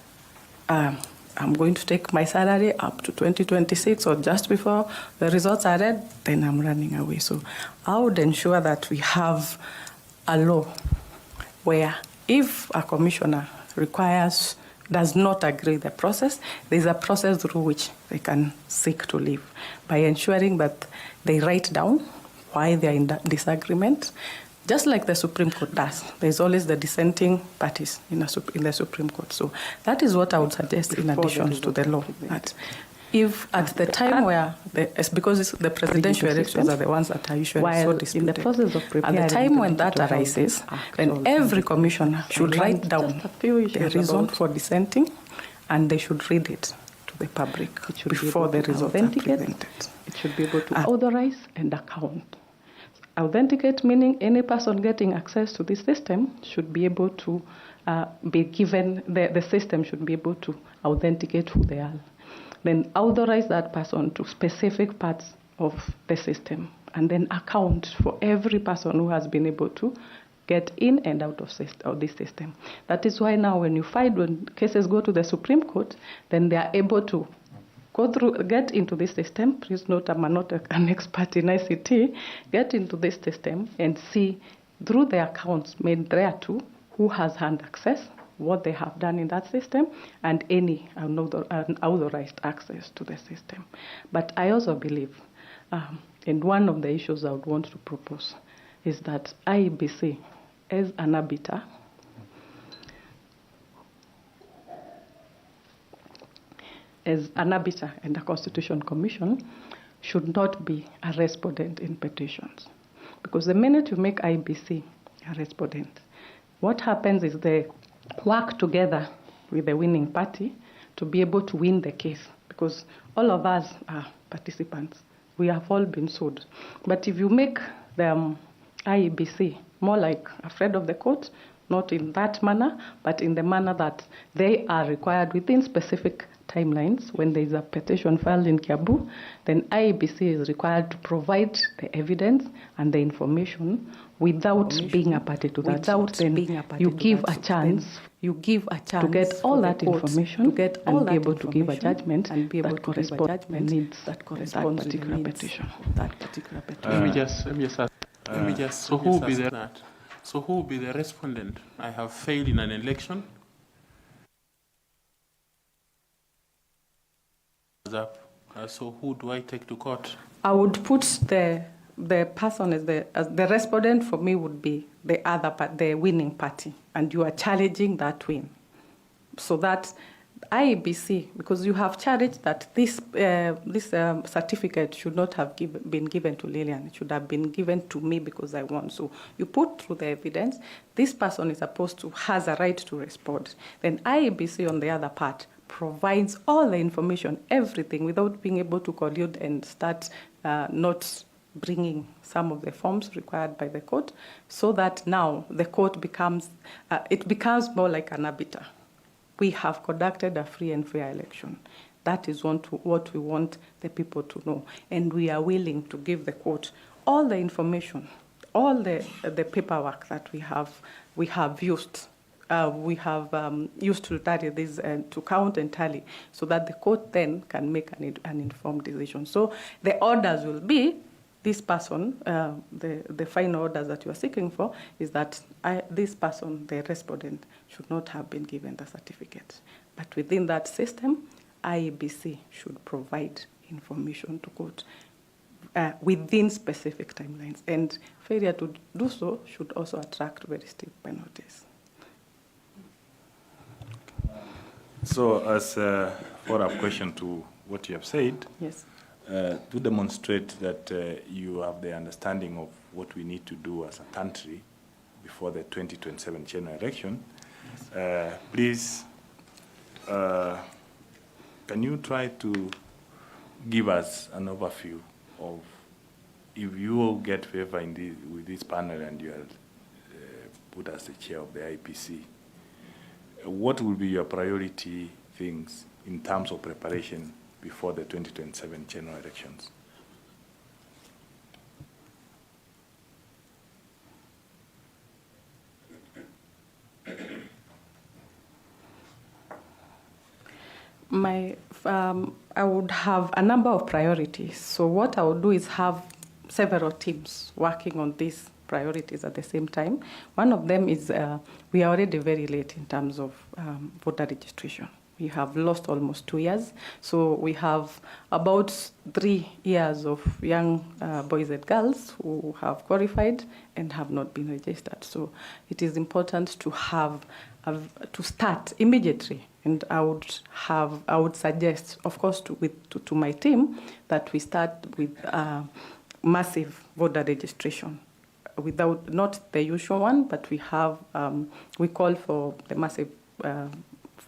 I'm going to take my salary up to 2026 or just before the results are read, then I'm running away. So I would ensure that we have a law where if a commissioner does not agree with the process, there's a process through which they can seek to leave by ensuring that they write down why they're in disagreement. Just like the Supreme Court does, there's always the dissenting parties in the Supreme Court. So that is what I would suggest in addition to the law. That if at the time where, because the presidential elections are the ones that are usually so disputed, in the process of preparing at the time when that arises, then every commissioner should write down the reason for dissenting, and they should read it to the public before the results are presented. It should be able to authorize and account. Authenticate meaning any person getting access to this system should be able to be given, the system should be able to authenticate who they are. Then authorize that person to specific parts of the system, and then account for every person who has been able to get in and out of this system. That is why now when cases go to the Supreme Court, then they are able to get into this system. Please note, I'm not an expert in ICT. Get into this system and see through the accounts made there too, who has had access, what they have done in that system, and any unauthorized access to the system. But I also believe, and one of the issues I would want to propose is that IEBC, as an arbiter, and a Constitution Commission, should not be a respondent in petitions. Because the minute you make IEBC a respondent, what happens is they work together with the winning party to be able to win the case. Because all of us are participants. We have all been sued. But if you make the IEBC more like a friend of the court, not in that manner, but in the manner that they are required within specific timelines. When there is a petition filed in Kiambu, then IEBC is required to provide the evidence and the information without being a party to that. You give a chance to get all that information and be able to give a judgment that corresponds to the needs that correspond to that particular petition. Let me just ask. So who will be that? So who will be the respondent? I have failed in an election. So who do I take to court? I would put the person as the respondent. For me would be the other part, the winning party, and you are challenging that win. So that IEBC, because you have challenged that this certificate should not have been given to Lillian. It should have been given to me because I won. So you put through the evidence. This person is has a right to respond. Then IEBC on the other part provides all the information, everything, without being able to collude and start not bringing some of the forms required by the court, so that now the court becomes more like an arbiter. We have conducted a free and fair election. That is what we want the people to know. And we are willing to give the court all the information, all the paperwork that we have used. We have used to tally this and to count and tally, so that the court then can make an informed decision. So the orders will be, this person, the final orders that you are seeking for is that this person, the respondent, should not have been given the certificate. But within that system, IEBC should provide information to court within specific timelines. And failure to do so should also attract very steep penalties. So as a follow-up question to what you have said, yes, to demonstrate that you have the understanding of what we need to do as a country before the 2027 general election, please, can you try to give us an overview of, if you will get favor with this panel and you are put as the chair of the IPC, what will be your priority things in terms of preparation before the 2027 general elections? I would have a number of priorities. So what I would do is have several teams working on these priorities at the same time. One of them is we are already very late in terms of voter registration. We have lost almost 2 years. So we have about 3 years of young boys and girls who have qualified and have not been registered. So it is important to have to start immediately. And I would suggest, of course, to my team that we start with massive voter registration. Not the usual one, but we call for the massive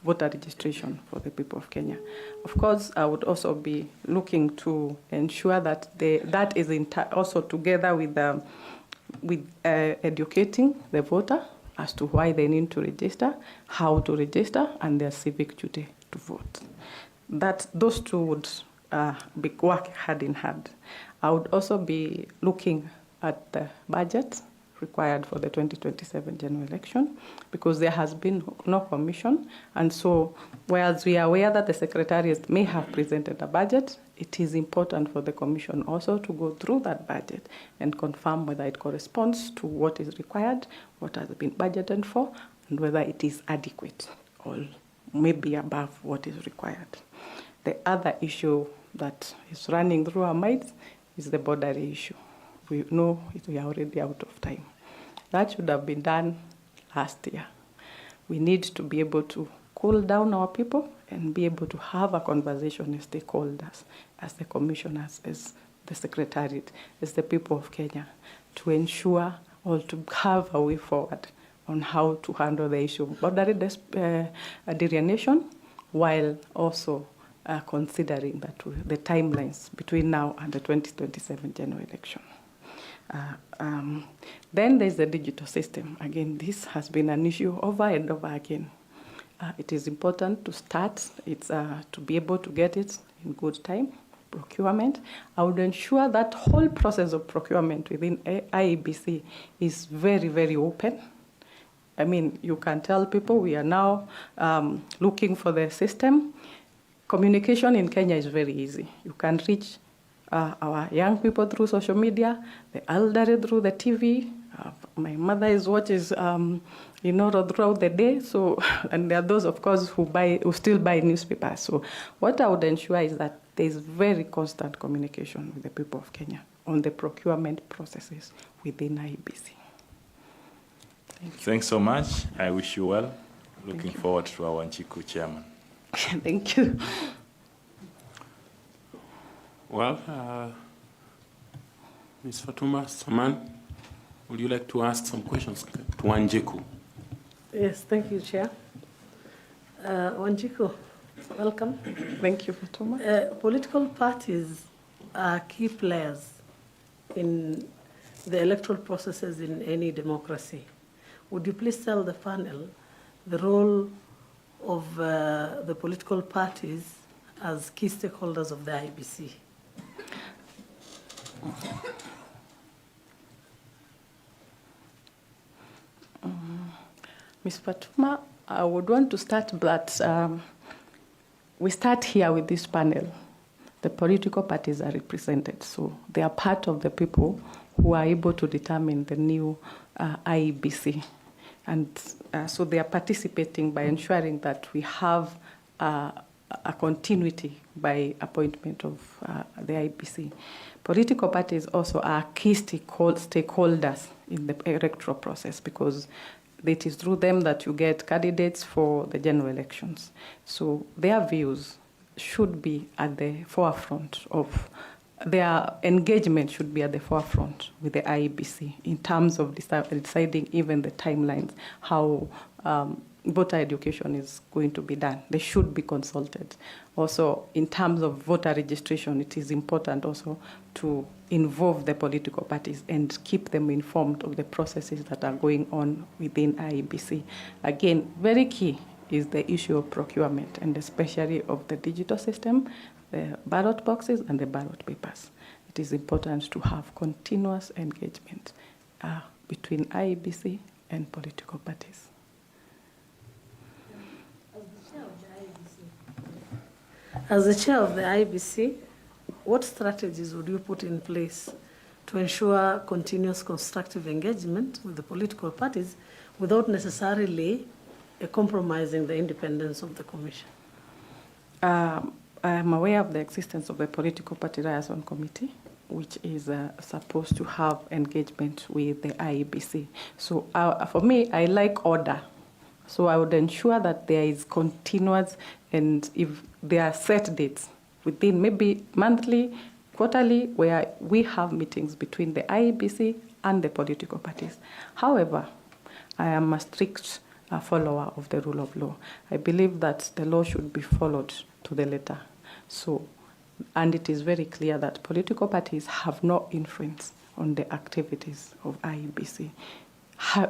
voter registration for the people of Kenya. Of course, I would also be looking to ensure that that is also together with educating the voter as to why they need to register, how to register, and their civic duty to vote. Those two would work hand in hand. I would also be looking at the budget required for the 2027 general election, because there has been no commission. And so, whereas we are aware that the secretariat may have presented a budget, it is important for the commission also to go through that budget and confirm whether it corresponds to what is required, what has been budgeted for, and whether it is adequate or maybe above what is required. The other issue that is running through our minds is the border issue. We know we are already out of time. That should have been done last year. We need to be able to cool down our people and be able to have a conversation as stakeholders, as the commissioners, as the secretariat, as the people of Kenya, to ensure or to have a way forward on how to handle the issue of border delineation, while also considering that the timelines between now and the 2027 general election. Then there's the digital system. Again, this has been an issue over and over again. It is important to start. It's to be able to get it in good time. Procurement. I would ensure that whole process of procurement within IEBC is very, very open. I mean, you can tell people we are now looking for the system. Communication in Kenya is very easy. You can reach our young people through social media, the elderly through the TV. My mother watches, throughout the day. So, and there are those, of course, who still buy newspapers. So, what I would ensure is that there is very constant communication with the people of Kenya on the procurement processes within IEBC. Thanks so much. I wish you well. Looking forward to our Nchiku chairman. Thank you. Well, Ms. Fatuma Saman, would you like to ask some questions to Wanjiku? Yes, thank you, Chair. Wanjiku, welcome. Thank you, Fatuma. Political parties are key players in the electoral processes in any democracy. Would you please tell the panel the role of the political parties as key stakeholders of the IEBC? Ms. Fatuma, I would want to start, but we start here with this panel. The political parties are represented, so they are part of the people who are able to determine the new IEBC. And so they are participating by ensuring that we have a continuity by appointment of the IEBC. Political parties also are key stakeholders in the electoral process, because it is through them that you get candidates for the general elections. So their views should be at the forefront of their engagement should be at the forefront with the IEBC in terms of deciding even the timelines, how voter education is going to be done. They should be consulted. Also, in terms of voter registration, it is important also to involve the political parties and keep them informed of the processes that are going on within IEBC. Again, very key is the issue of procurement, and especially of the digital system, the ballot boxes and the ballot papers. It is important to have continuous engagement between IEBC and political parties. As the chair of the IEBC, what strategies would you put in place to ensure continuous constructive engagement with the political parties without necessarily compromising the independence of the Commission? I am aware of the existence of the Political Party Liaison Committee, which is supposed to have engagement with the IEBC. So for me, I like order. So I would ensure that there is continuous, and if there are set dates within maybe monthly, quarterly, where we have meetings between the IEBC and the political parties. However, I am a strict follower of the rule of law. I believe that the law should be followed to the letter. So, and it is very clear that political parties have no influence on the activities of IEBC.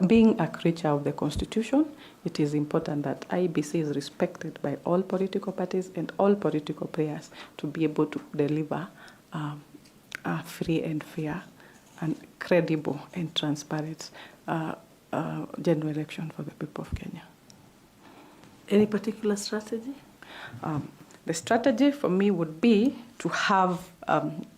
Being a creature of the Constitution, it is important that IEBC is respected by all political parties and all political players to be able to deliver a free and fair and credible and transparent general election for the people of Kenya. Any particular strategy? The strategy for me would be to have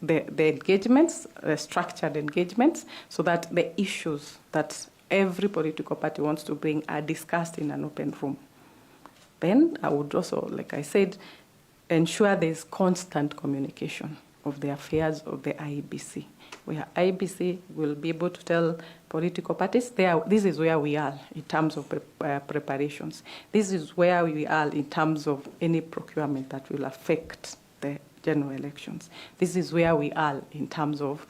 the engagements, structured engagements, so that the issues that every political party wants to bring are discussed in an open room. Then I would also, like I said, ensure there's constant communication of the affairs of the IEBC, where IEBC will be able to tell political parties, this is where we are in terms of preparations. This is where we are in terms of any procurement that will affect the general elections. This is where we are in terms of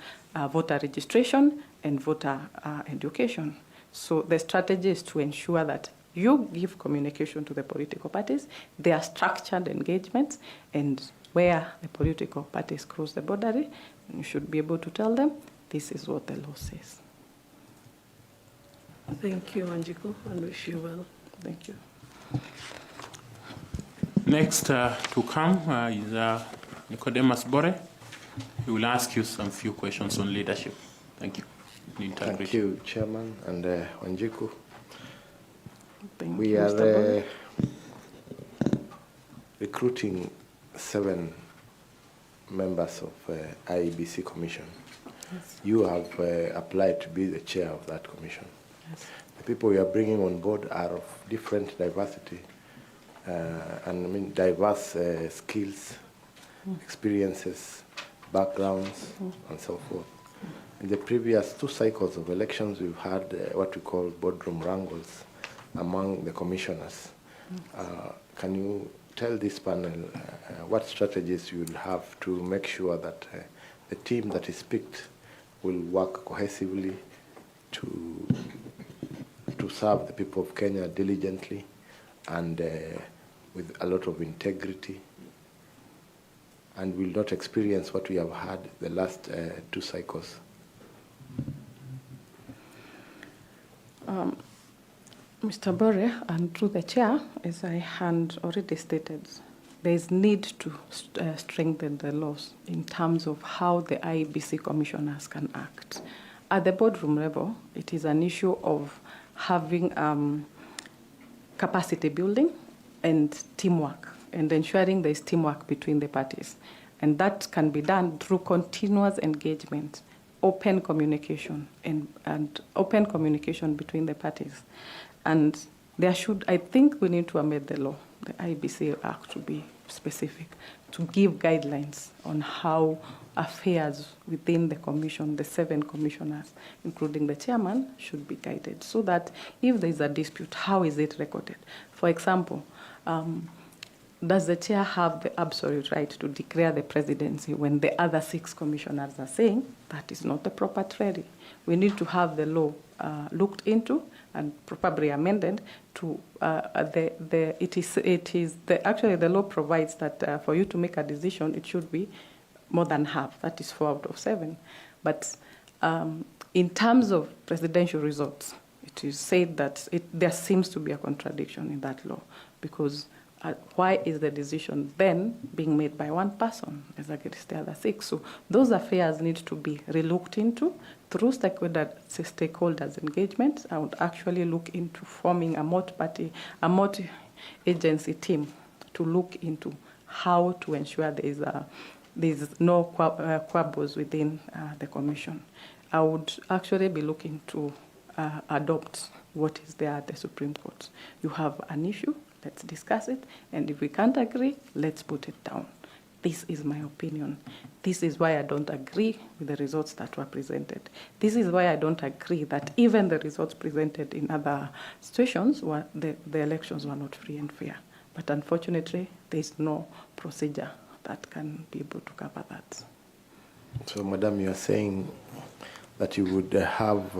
voter registration and voter education. So the strategy is to ensure that you give communication to the political parties, there are structured engagements, and where the political parties cross the boundary, you should be able to tell them, this is what the law says. Thank you, Wanjiku, and wish you well. Thank you. Next to come is Nicodemus Bore. He will ask you some few questions on leadership. Thank you. Thank you, Chairman, and Wanjiku. We are recruiting 7 members of IEBC Commission. Yes. You have applied to be the chair of that commission. Yes. The people we are bringing on board are of different diversity and diverse skills, experiences, backgrounds, and so forth. In the previous 2 cycles of elections, we've had what we call boardroom wrangles among the commissioners. Can you tell this panel what strategies you will have to make sure that the team that is picked will work cohesively to serve the people of Kenya diligently and with a lot of integrity, and will not experience what we have had the last 2 cycles? Mr. Bore, and through the chair, as I had already stated, there is need to strengthen the laws in terms of how the IEBC commissioners can act. At the boardroom level, it is an issue of having capacity building and teamwork, and ensuring there is teamwork between the parties. And that can be done through continuous engagement, open communication, and open communication between the parties. And there should, I think we need to amend the law, the IEBC Act, to be specific, to give guidelines on how affairs within the commission, the 7 commissioners, including the chairman, should be guided, so that if there is a dispute, how is it recorded? For example, does the chair have the absolute right to declare the presidency when the other 6 commissioners are saying that is not the proper treaty? We need to have the law looked into and probably amended to actually the law provides that for you to make a decision, it should be more than half, that is 4 out of 7. But in terms of presidential results, it is said that there seems to be a contradiction in that law, because why is the decision then being made by one person as against the other 6? So those affairs need to be relooked into through stakeholders engagement. I would actually look into forming a multi-agency team to look into how to ensure there's no quabbles within the commission. I would actually be looking to adopt what is there at the Supreme Court. You have an issue, let's discuss it, and if we can't agree, let's put it down. This is my opinion. This is why I don't agree with the results that were presented. This is why I don't agree that even the results presented in other situations, the elections were not free and fair. But unfortunately, there is no procedure that can be able to cover that. So, Madam, you are saying that you would have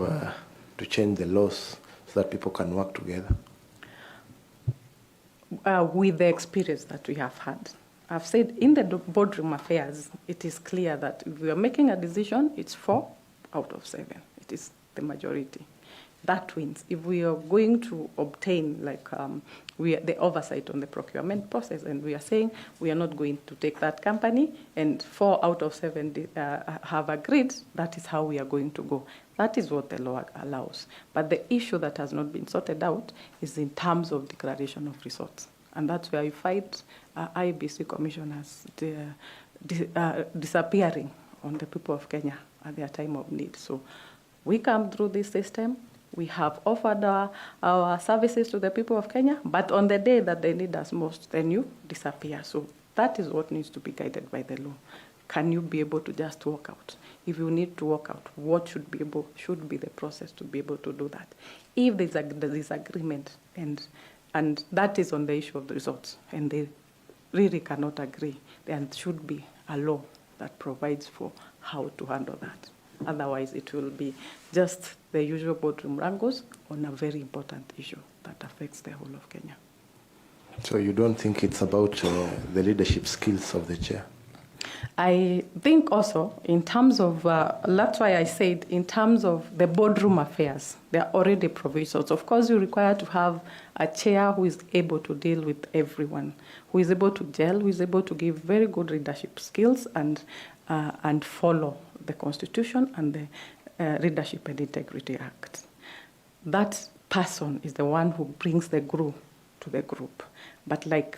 to change the laws so that people can work together? With the experience that we have had. I've said in the boardroom affairs, it is clear that if we are making a decision, it's 4 out of 7. It is the majority. That wins. If we are going to obtain the oversight on the procurement process, and we are saying we are not going to take that company, and 4 out of 7 have agreed, that is how we are going to go. That is what the law allows. But the issue that has not been sorted out is in terms of declaration of results. And that's where you fight Iebc commissioners disappearing on the people of Kenya at their time of need. So we come through this system. We have offered our services to the people of Kenya, but on the day that they need us most, then you disappear. So that is what needs to be guided by the law. Can you be able to just walk out? If you need to walk out, what should be the process to be able to do that? If there's a disagreement, and that is on the issue of the results, and they really cannot agree, there should be a law that provides for how to handle that. Otherwise, it will be just the usual boardroom wrangles on a very important issue that affects the whole of Kenya. So you don't think it's about the leadership skills of the chair? I think also in terms of, that's why I said in terms of the boardroom affairs, there are already provisions. Of course, you require to have a chair who is able to deal with everyone, who is able to gel, who is able to give very good leadership skills and follow the Constitution and the Leadership and Integrity Act. That person is the one who brings the glue to the group. But like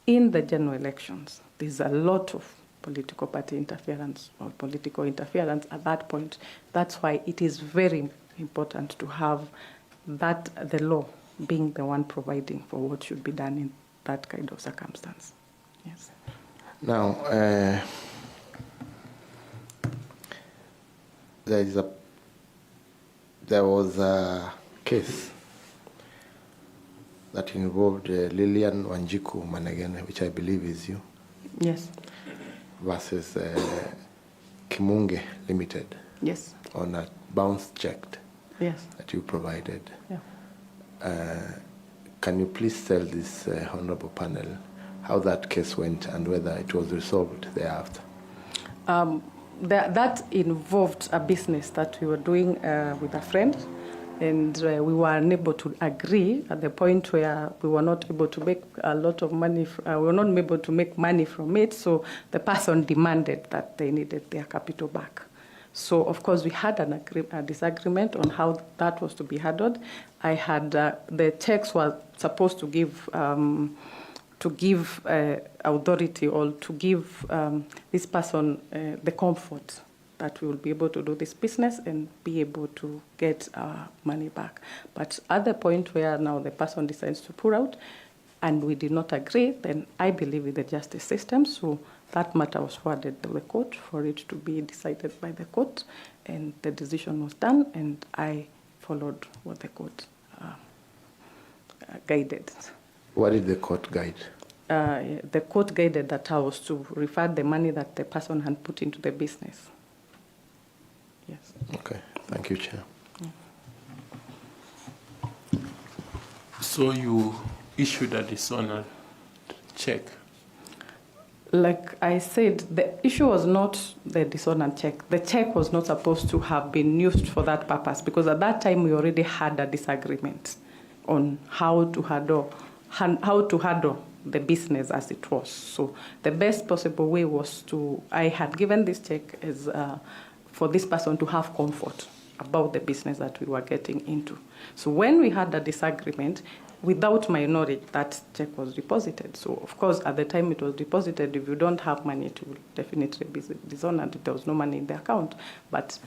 in the general elections, there's a lot of political party interference or political interference at that point. That's why it is very important to have the law being the one providing for what should be done in that kind of circumstance. Yes. Now, there was a case that involved Lilian Wanjiku Managene, which I believe is you. Yes. Versus Kimunge Limited. Yes. On a bounce check. Yes. That you provided. Yeah. Can you please tell this honorable panel how that case went and whether it was resolved thereafter? That involved a business that we were doing with a friend, and we were unable to agree at the point where we were not able to make a lot of money. We were not able to make money from it, so the person demanded that they needed their capital back. So, of course, we had a disagreement on how that was to be handled. I had the checks were supposed to give authority or to give this person the comfort that we will be able to do this business and be able to get our money back. But at the point where now the person decides to pull out and we did not agree, then I believe in the justice system. So that matter was forwarded to the court for it to be decided by the court, and the decision was done, and I followed what the court guided. What did the court guide? The court guided that I was to refund the money that the person had put into the business. Yes. Okay. Thank you, Chair. Yeah. So you issued a dishonored check? Like I said, the issue was not the dishonored check. The check was not supposed to have been used for that purpose, because at that time we already had a disagreement on how to handle the business as it was. So the best possible way was I had given this check as for this person to have comfort about the business that we were getting into. So when we had a disagreement, without my knowledge, that check was deposited. So, of course, at the time it was deposited, if you don't have money, it will definitely be dishonored. There was no money in the account. But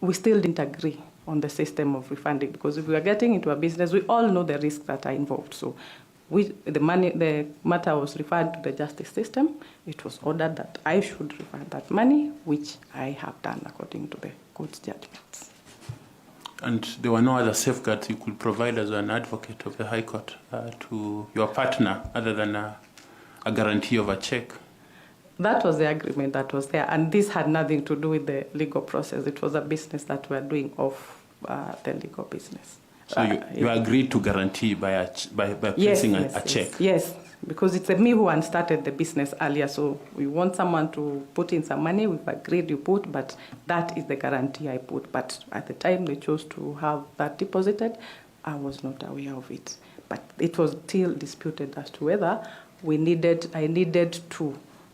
we still didn't agree on the system of refunding, because if we are getting into a business, we all know the risks that are involved. So the matter was referred to the justice system. It was ordered that I should refund that money, which I have done according to the court's judgments. And there were no other safeguards you could provide as an advocate of the High Court to your partner other than a guarantee of a check? That was the agreement that was there, and this had nothing to do with the legal process. It was a business that we were doing off the legal business. So you agreed to guarantee by placing a check? Yes, because it's me who started the business earlier, so we want someone to put in some money. We've agreed you put, but that is the guarantee I put. But at the time they chose to have that deposited, I was not aware of it. But it was still disputed as to whether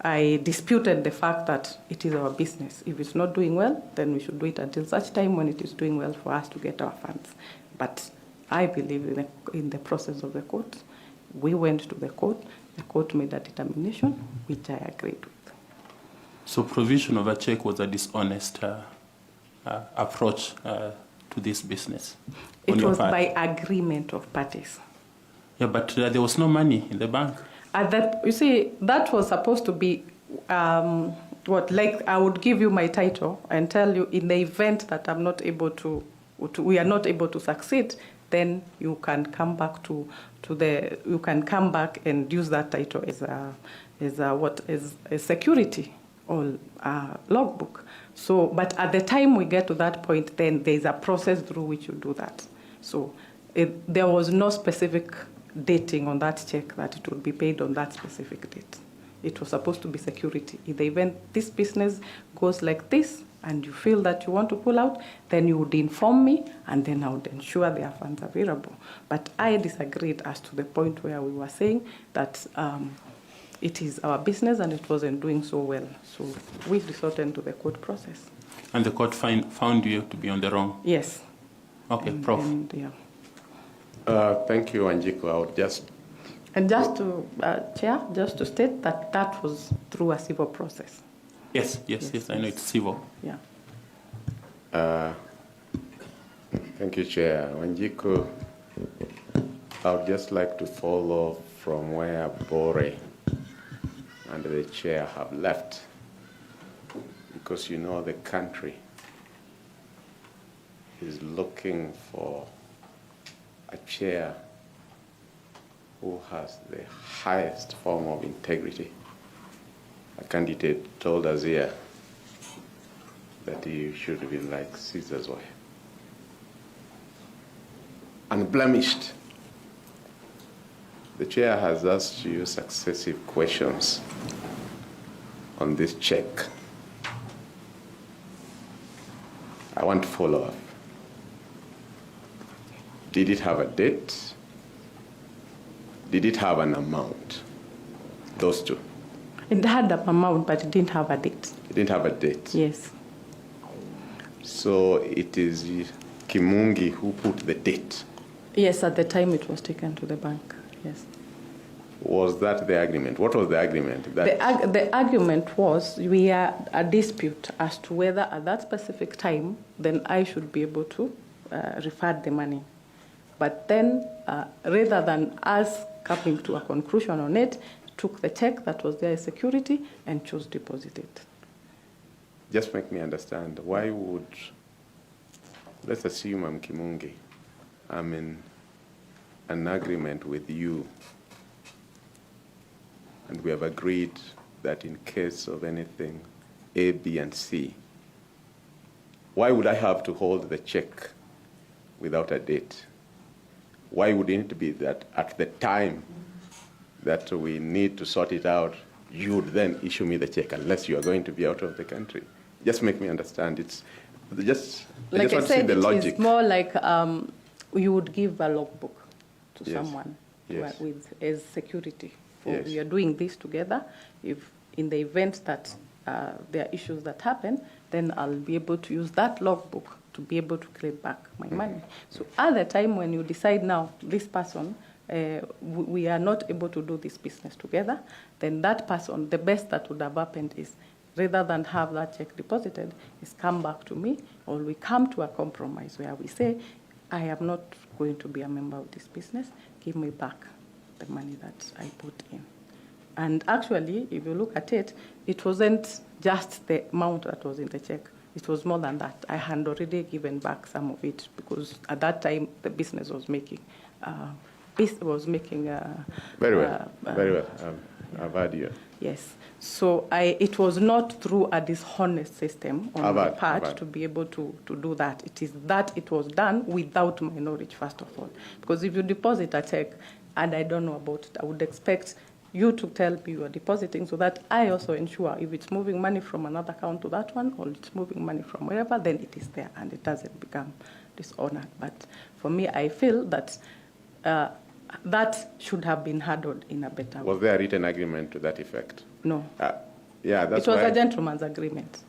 I disputed the fact that it is our business. If it's not doing well, then we should do it until such time when it is doing well for us to get our funds. But I believe in the process of the court. We went to the court made a determination, which I agreed with. So provision of a check was a dishonest approach to this business? It was by agreement of parties. Yeah, but there was no money in the bank. You see, that was supposed to be like I would give you my title and tell you, in the event that I'm not able we are not able to succeed, then you can come back you can come back and use that title as a security or logbook. So, but at the time we get to that point, then there's a process through which you do that. So there was no specific dating on that check that it would be paid on that specific date. It was supposed to be security. In the event this business goes like this and you feel that you want to pull out, then you would inform me, and then I would ensure there are funds available. But I disagreed as to the point where we were saying that it is our business and it wasn't doing so well. So we resorted to the court process. And the court found you to be on the wrong? Yes. Okay, Prof. Thank you, Wanjiku. I would just... And just to, Chair, just to state that that was through a civil process. Yes, I know it's civil. Yeah. Thank you, Chair. Wanjiku, I would just like to follow from where Bore and the Chair have left, because you know the country is looking for a chair who has the highest form of integrity. A candidate told us here that he should be like Caesar's wife. Unblemished. The chair has asked you successive questions on this check. I want to follow up. Did it have a date? Did it have an amount? Those two. It had an amount, but it didn't have a date. It didn't have a date? Yes. So it is Kimungi who put the date? Yes, at the time it was taken to the bank, yes. Was that the agreement? What was the agreement? The argument was we had a dispute as to whether at that specific time, then I should be able to refund the money. But then, rather than us coming to a conclusion on it, took the check that was there as security and chose to deposit it. Just make me understand. Why would, let's assume I'm Kimungi. I'm in an agreement with you, and we have agreed that in case of anything, A, B, and C, why would I have to hold the check without a date? Why would it be that at the time that we need to sort it out, you would then issue me the check unless you are going to be out of the country? Just make me understand. It's just, like I just want to see the logic. It's more like you would give a logbook to Yes. someone Yes. with as security. Yes. We are doing this together. If in the event that there are issues that happen, then I'll be able to use that logbook to be able to claim back my money. So at the time when you decide now, this person we are not able to do this business together, then that person, the best that would have happened is, rather than have that check deposited, is come back to me, or we come to a compromise where we say, I am not going to be a member of this business, give me back the money that I put in. And actually, if you look at it, it wasn't just the amount that was in the check. It was more than that. I had already given back some of it because at that time the business was making very well. Very well. I've heard you. Yes. So it was not through a dishonest system on my part to be able to do that. It is that it was done without my knowledge, first of all. Because if you deposit a check and I don't know about it, I would expect you to tell me you are depositing so that I also ensure if it's moving money from another account to that one, or it's moving money from wherever, then it is there and it doesn't become dishonored. But for me, I feel that that should have been handled in a better way. Was there a written agreement to that effect? No. Yeah, that's it was a gentleman's agreement.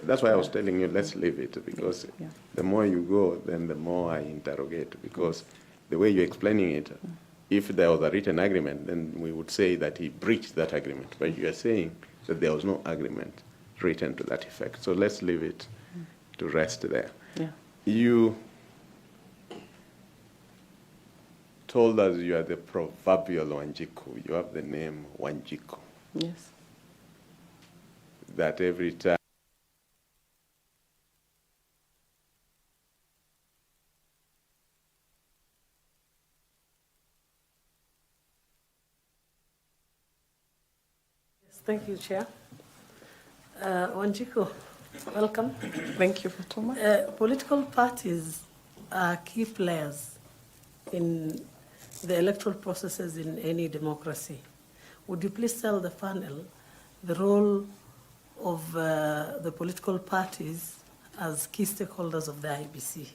That's why I was telling you, let's leave it, because the more you go, then the more I interrogate, because the way you're explaining it, if there was a written agreement, then we would say that he breached that agreement. But you are saying that there was no agreement written to that effect. So let's leave it to rest there. Yeah. You told us you are the proverbial Wanjiku. You have the name Wanjiku. Yes. That every time Thank you, Chair. Wanjiku, welcome. Thank you, Fatuma. Political parties are key players in the electoral processes in any democracy. Would you please tell the panel the role of the political parties as key stakeholders of the IEBC?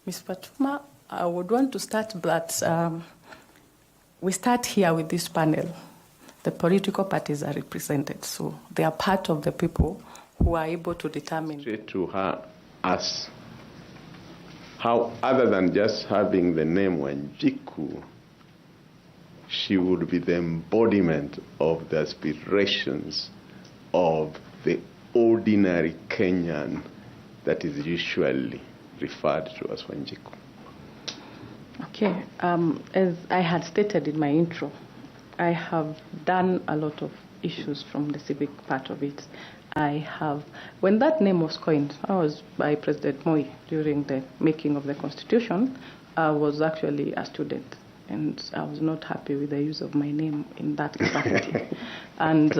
Ms. Fatuma, I would want to start, but we start here with this panel. The political parties are represented, so they are part of the people who are able to determine. Straight to her as how, other than just having the name Wanjiku, she would be the embodiment of the aspirations of the ordinary Kenyan that is usually referred to as Wanjiku. Okay, as I had stated in my intro, I have done a lot of issues from the civic part of it. When that name was coined, I was by President Moi during the making of the Constitution. I was actually a student, and I was not happy with the use of my name in that capacity. And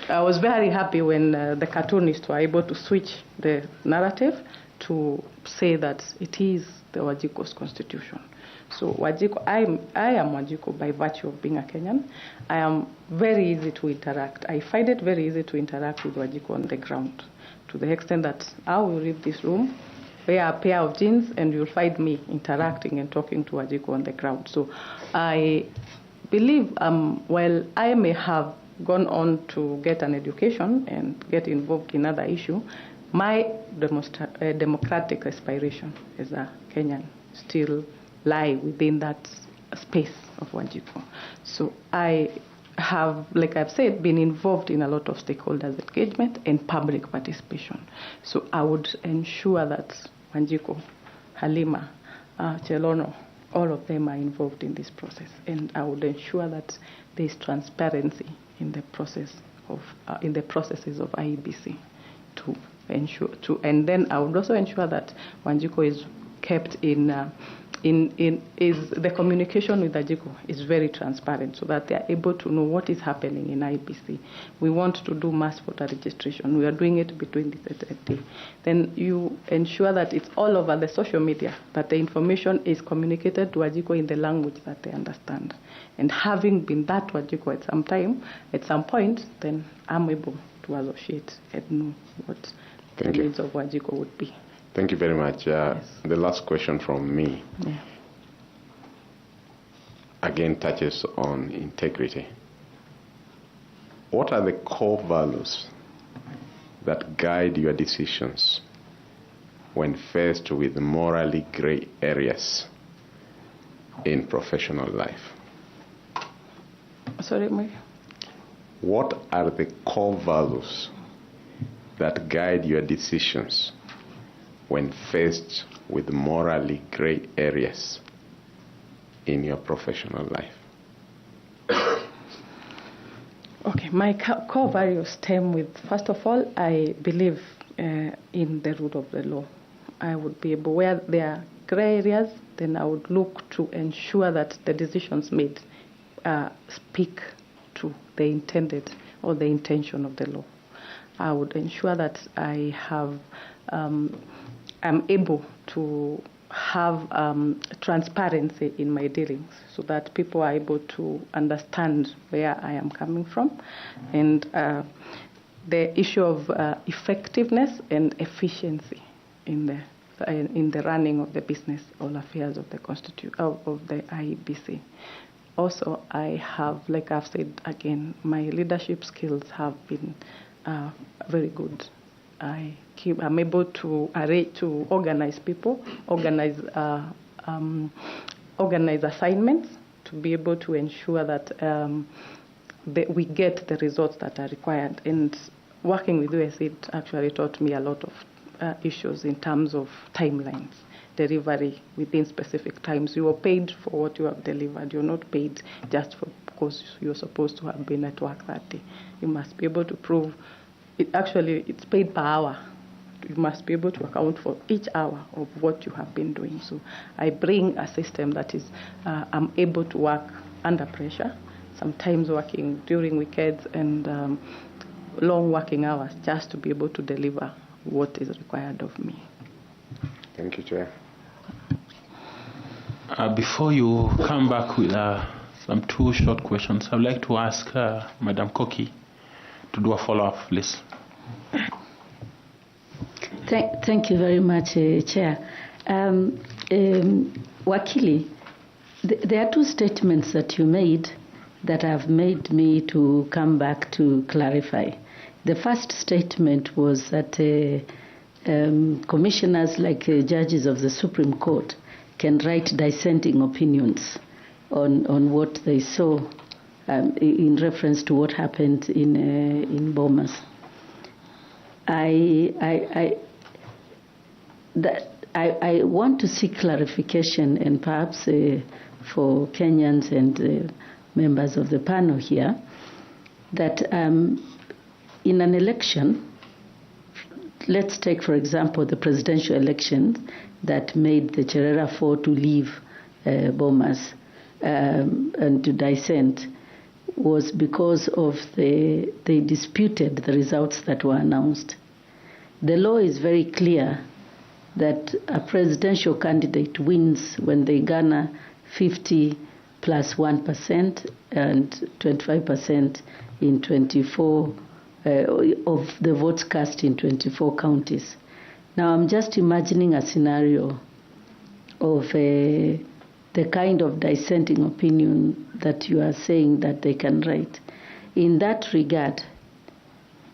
I was very happy when the cartoonists were able to switch the narrative to say that it is the Wajiko's Constitution. So Wajiko, I am Wajiko by virtue of being a Kenyan. I am very easy to interact. I find it very easy to interact with Wajiko on the ground, to the extent that I will leave this room, wear a pair of jeans, and you'll find me interacting and talking to Wajiko on the ground. So I believe, while I may have gone on to get an education and get involved in other issues, my democratic aspiration as a Kenyan still lie within that space of Wanjiku. So I have, like I've said, been involved in a lot of stakeholders' engagement and public participation. So I would ensure that Wanjiku, Halima, Chelono, all of them are involved in this process. And I would ensure that there is transparency in the process of in the processes of IEBC to ensure and then I would also ensure that Wanjiku is kept is the communication with Wanjiku is very transparent, so that they are able to know what is happening in IEBC. We want to do mass voter registration. We are doing it between this and day. Then you ensure that it's all over the social media, that the information is communicated to Wanjiku in the language that they understand. And having been that Wanjiku at some point, then I'm able to associate and know what the needs of Wanjiku would be. Thank you very much. Yes. The last question from me, again, touches on integrity. What are the core values that guide your decisions when faced with morally gray areas in professional life? Sorry, Mike. What are the core values that guide your decisions when faced with morally gray areas in your professional life? Okay, my core values stem with, first of all, I believe in the rule of the law. I would be able, where there are gray areas, then I would look to ensure that the decisions made speak to the intended or the intention of the law. I would ensure that I have, I'm able to have transparency in my dealings so that people are able to understand where I am coming from. And the issue of effectiveness and efficiency in the running of the business or affairs of the of the IEBC. Also, I have, like I've said again, my leadership skills have been very good. I'm able to organize people, organize assignments, to be able to ensure that we get the results that are required. And working with USAID, it actually taught me a lot of issues in terms of timelines, delivery within specific times. You are paid for what you have delivered. You're not paid just because you're supposed to have been at work that day. You must be able to prove it. Actually, it's paid per hour. You must be able to account for each hour of what you have been doing. So I bring a system that is, I'm able to work under pressure, sometimes working during weekends and long working hours, just to be able to deliver what is required of me. Thank you, Chair. Before you come back with some two short questions, I'd like to ask Madam Koki to do a follow-up, please. Thank you very much, Chair. Wakili, there are two statements that you made that have made me to come back to clarify. The first statement was that commissioners, like judges of the Supreme Court, can write dissenting opinions on what they saw in reference to what happened in Bomas. I want to seek clarification, and perhaps for Kenyans and members of the panel here, that in an election, let's take, for example, the presidential election that made the Cherera Four to leave Bomas and to dissent, was because of they disputed the results that were announced. The law is very clear that a presidential candidate wins when they garner 50 plus 1% and 25% in 24 of the votes cast in 24 counties. Now I'm just imagining a scenario of the kind of dissenting opinion that you are saying that they can write. In that regard,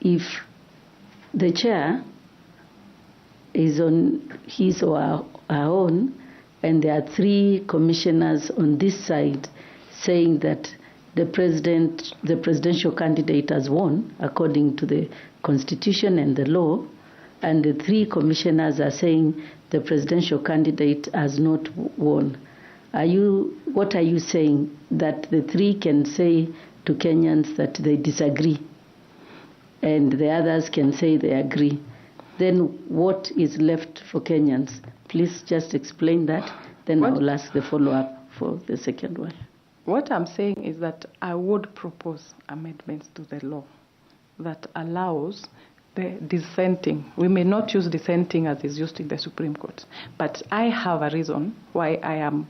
if the chair is on his or her own, and there are three commissioners on this side saying that the presidential candidate has won according to the Constitution and the law, and the three commissioners are saying the presidential candidate has not won. What are you saying? That the three can say to Kenyans that they disagree, and the others can say they agree? Then what is left for Kenyans? Please just explain that, then I will ask the follow-up for the second one. What I'm saying is that I would propose amendments to the law that allows the dissenting. We may not use dissenting as is used in the Supreme Court, but I have a reason why I am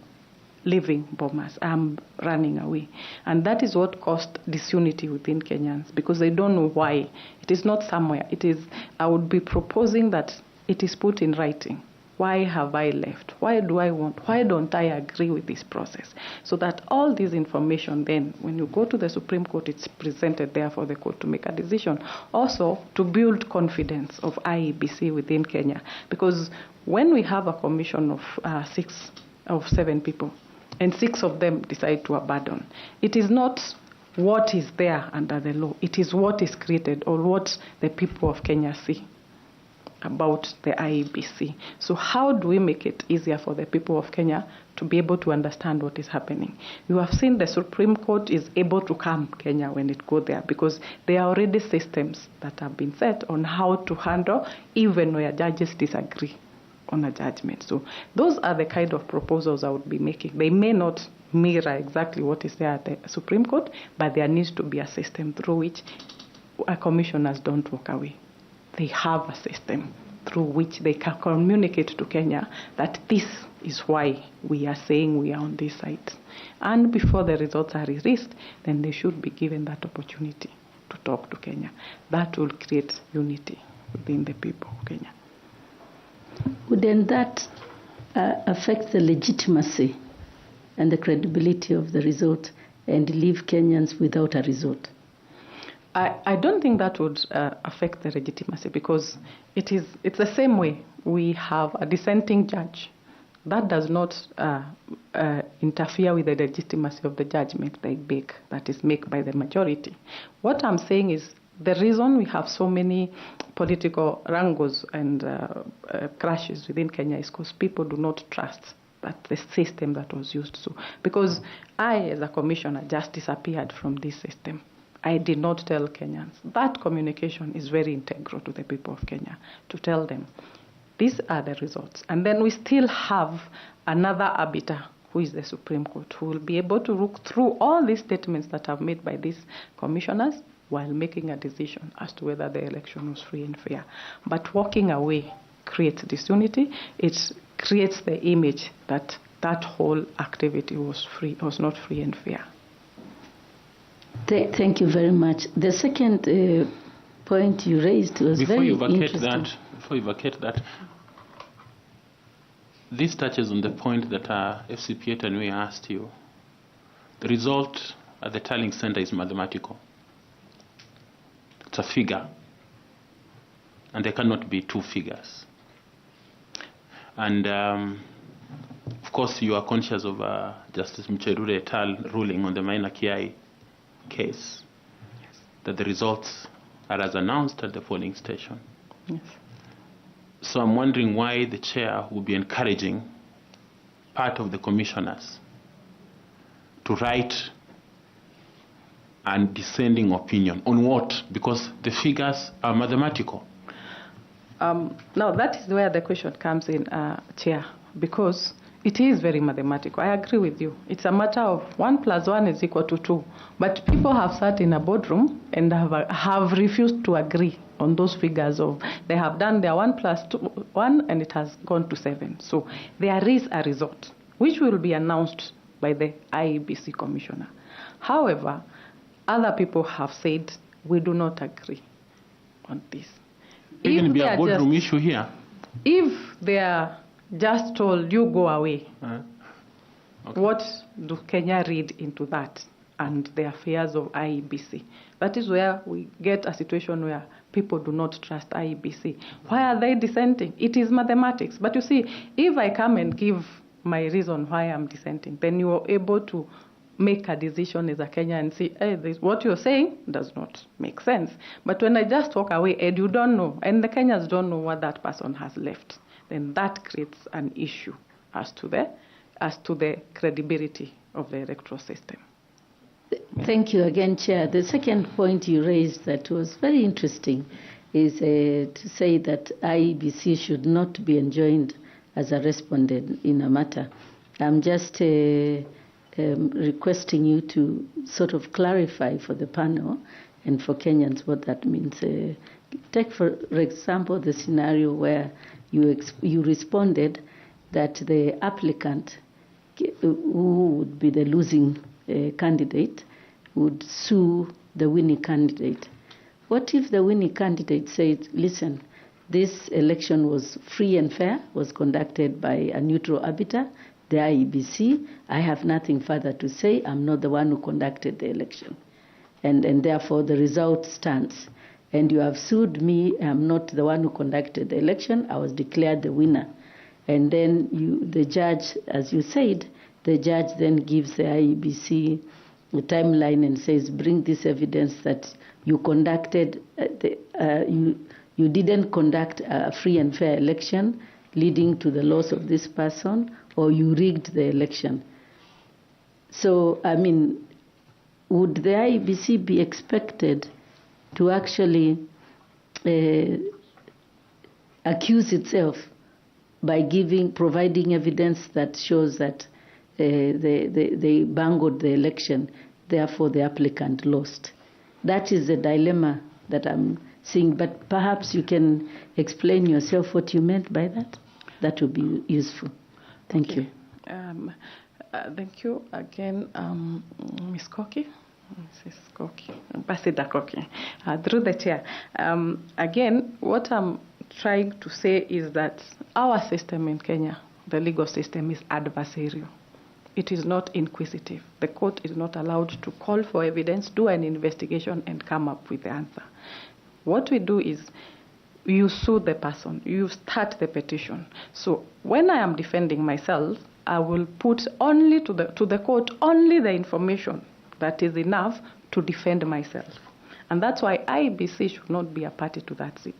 leaving Bomas. I'm running away. And that is what caused disunity within Kenyans, because they don't know why. It is not somewhere. It is, I would be proposing that it is put in writing Why have I left? Why don't I agree with this process? So that all this information then, when you go to the Supreme Court, it's presented there for the court to make a decision. Also, to build confidence of IEBC within Kenya. Because when we have a commission of 7 people, and 6 of them decide to abandon, it is not what is there under the law. It is what is created or what the people of Kenya see about the IEBC. So how do we make it easier for the people of Kenya to be able to understand what is happening? You have seen the Supreme Court is able to calm Kenya when it goes there, because there are already systems that have been set on how to handle even where judges disagree on a judgment. So those are the kind of proposals I would be making. They may not mirror exactly what is there at the Supreme Court, but there needs to be a system through which commissioners don't walk away. They have a system through which they can communicate to Kenya that this is why we are saying we are on this side. And before the results are released, then they should be given that opportunity to talk to Kenya. That will create unity within the people of Kenya. Wouldn't that affect the legitimacy and the credibility of the result and leave Kenyans without a result? I don't think that would affect the legitimacy, because it's the same way we have a dissenting judge. That does not interfere with the legitimacy of the judgment that is made by the majority. What I'm saying is the reason we have so many political wrangles and crashes within Kenya is because people do not trust that the system that was used. So, because I, as a commissioner, just disappeared from this system. I did not tell Kenyans. That communication is very integral to the people of Kenya, to tell them these are the results. And then we still have another arbiter, who is the Supreme Court, who will be able to look through all these statements that are made by these commissioners while making a decision as to whether the election was free and fair. But walking away creates disunity. It creates the image that that whole activity was not free and fair. Thank you very much. The second point you raised was very interesting. Before you vacate that, this touches on the point that FCPA and we asked you. The result at the tallying center is mathematical. It's a figure, and there cannot be 2 figures. And of course, you are conscious of Justice Mcherure et al. Ruling on the Maina Kiai case, yes, that the results are as announced at the polling station. Yes. So I'm wondering why the chair will be encouraging part of the commissioners to write a dissenting opinion on what? Because the figures are mathematical. Now that is where the question comes in, Chair, because it is very mathematical. I agree with you. It's a matter of 1 + 1 is equal to 2. But people have sat in a boardroom and have refused to agree on those figures of, they have done their 1 + 1 and it has gone to 7. So there is a result, which will be announced by the IEBC commissioner. However, other people have said, we do not agree on this. Even be a boardroom issue here. If they are just told, you go away, okay, what do Kenya read into that and the affairs of IEBC? That is where we get a situation where people do not trust IEBC. Why are they dissenting? It is mathematics. But you see, if I come and give my reason why I'm dissenting, then you are able to make a decision as a Kenyan and say, hey, what you're saying does not make sense. But when I just walk away and you don't know, and the Kenyans don't know what that person has left, then that creates an issue as to the credibility of the electoral system. Thank you again, Chair. The second point you raised that was very interesting is to say that IEBC should not be enjoined as a respondent in a matter. I'm just requesting you to sort of clarify for the panel and for Kenyans what that means. Take, for example, the scenario where you responded that the applicant, who would be the losing candidate, would sue the winning candidate. What if the winning candidate said, listen, this election was free and fair, was conducted by a neutral arbiter, the IEBC. I have nothing further to say. I'm not the one who conducted the election. And therefore, the result stands. And you have sued me. I'm not the one who conducted the election. I was declared the winner. And then the judge, as you said, the judge then gives the IEBC the timeline and says, bring this evidence that you conducted, you didn't conduct a free and fair election leading to the loss of this person, or you rigged the election. So, I mean, would the IEBC be expected to actually accuse itself by providing evidence that shows that they bungled the election, therefore the applicant lost? That is the dilemma that I'm seeing. But perhaps you can explain yourself what you meant by that. That would be useful. Thank you. Thank you again, Ms. Koki. Mrs. Koki, Ambassador Koki, through the chair. Again, what I'm trying to say is that our system in Kenya, the legal system, is adversarial. It is not inquisitive. The court is not allowed to call for evidence, do an investigation, and come up with the answer. What we do is you sue the person, you start the petition. So when I am defending myself, I will put only to the court only the information that is enough to defend myself. And that's why IEBC should not be a party to that suit.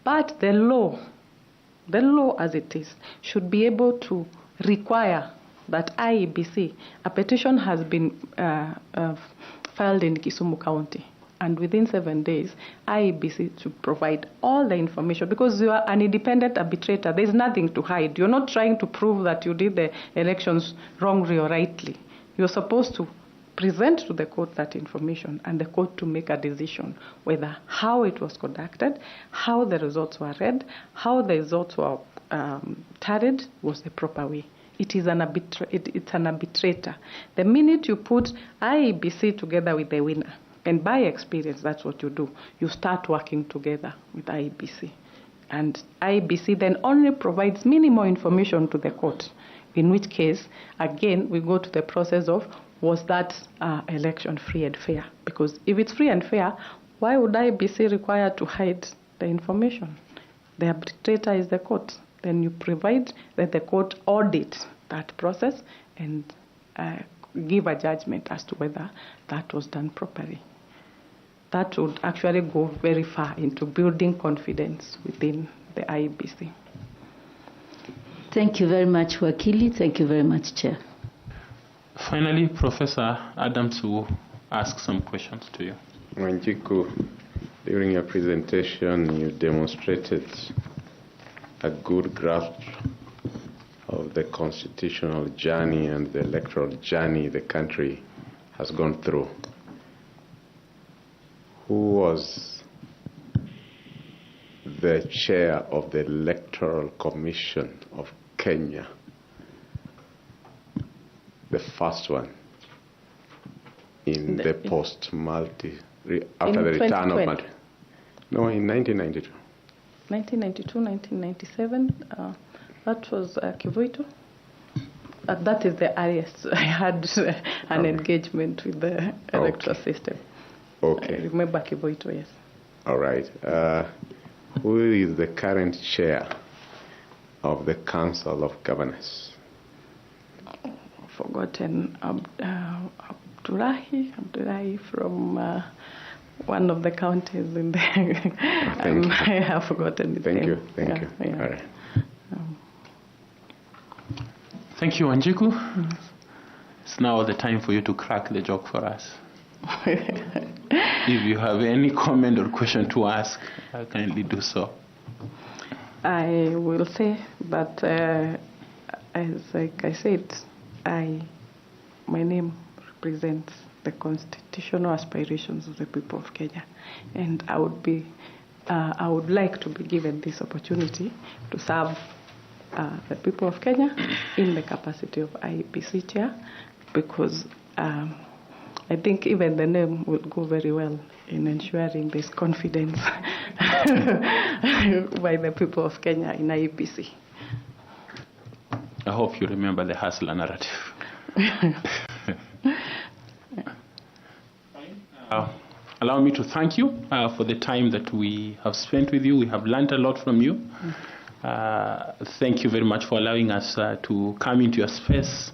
But the law as it is, should be able to require that IEBC, a petition has been filed in Kisumu County, and within 7 days, IEBC should provide all the information, because you are an independent arbitrator. There's nothing to hide. You're not trying to prove that you did the elections wrongly or rightly. You're supposed to present to the court that information, and the court to make a decision whether how it was conducted, how the results were read, how the results were tallied was the proper way. It is it's an arbitrator. The minute you put IEBC together with the winner, and by experience that's what you do, you start working together with IEBC. And IEBC then only provides minimal information to the court, in which case, again, we go to the process of, was that election free and fair? Because if it's free and fair, why would IEBC require to hide the information? The arbitrator is the court. Then you provide that the court audit that process and give a judgment as to whether that was done properly. That would actually go very far into building confidence within the IEBC. Thank you very much, Wakili. Thank you very much, Chair. Finally, Professor Adams will ask some questions to you. Wanjiku, during your presentation, you demonstrated a good grasp of the constitutional journey and the electoral journey the country has gone through. Who was the chair of the Electoral Commission of Kenya? The first one in the post-multi, after the return of multi. No, in 1992. 1992, 1997, that was Kivuito. That is the earliest I had an engagement with the electoral system. Okay. I remember Kivuito, yes. All right. Who is the current chair of the Council of Governors? Forgotten. Abdullahi from one of the counties in there. I have forgotten his name. Thank you. Yeah. All right. Thank you, Wanjiku. It's now the time for you to crack the joke for us. If you have any comment or question to ask, kindly do so. I will say that, as like I said, my name represents the constitutional aspirations of the people of Kenya, and I would like to be given this opportunity to serve the people of Kenya in the capacity of IEBC chair, because I think even the name will go very well in ensuring there's confidence by the people of Kenya in IEBC. I hope you remember the hustler narrative. Allow me to thank you for the time that we have spent with you. We have learned a lot from you. Thank you very much for allowing us to come into your space,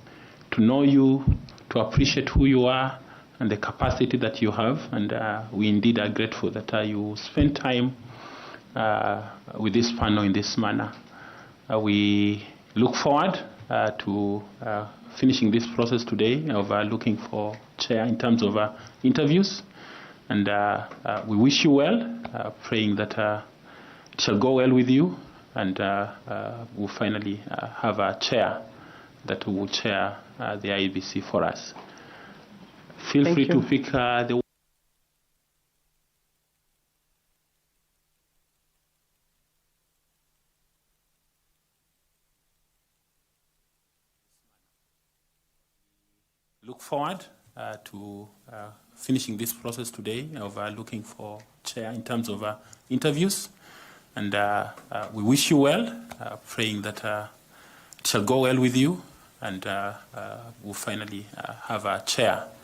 to know you, to appreciate who you are and the capacity that you have. And we indeed are grateful that you spend time with this panel in this manner. We look forward to finishing this process today of looking for chair in terms of interviews. And we wish you well, praying that it shall go well with you, and we'll finally have a chair that will chair the IEBC for us. Feel free to pick the look forward to finishing this process today of looking for chair in terms of interviews. And we wish you well, praying that it shall go well with you, and we'll finally have a chair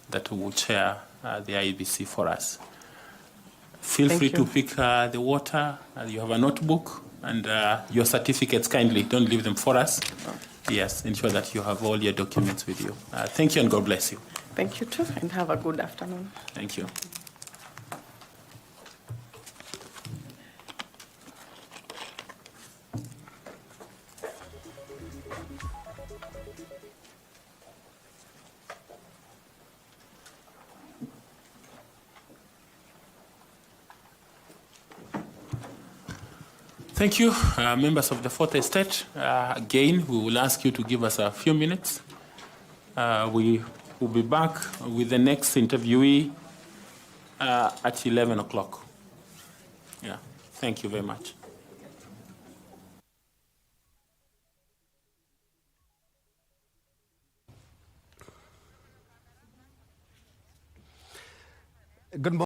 that will chair the IEBC for us. Feel free to pick the water. You have a notebook and your certificates. Kindly don't leave them for us. Yes, ensure that you have all your documents with you. Thank you, and God bless you. Thank you too, and have a good afternoon. Thank you. Thank you, members of the Fourth Estate. Again, we will ask you to give us a few minutes. We will be back with the next interviewee at 11 o'clock. Yeah, thank you very much. Good morning.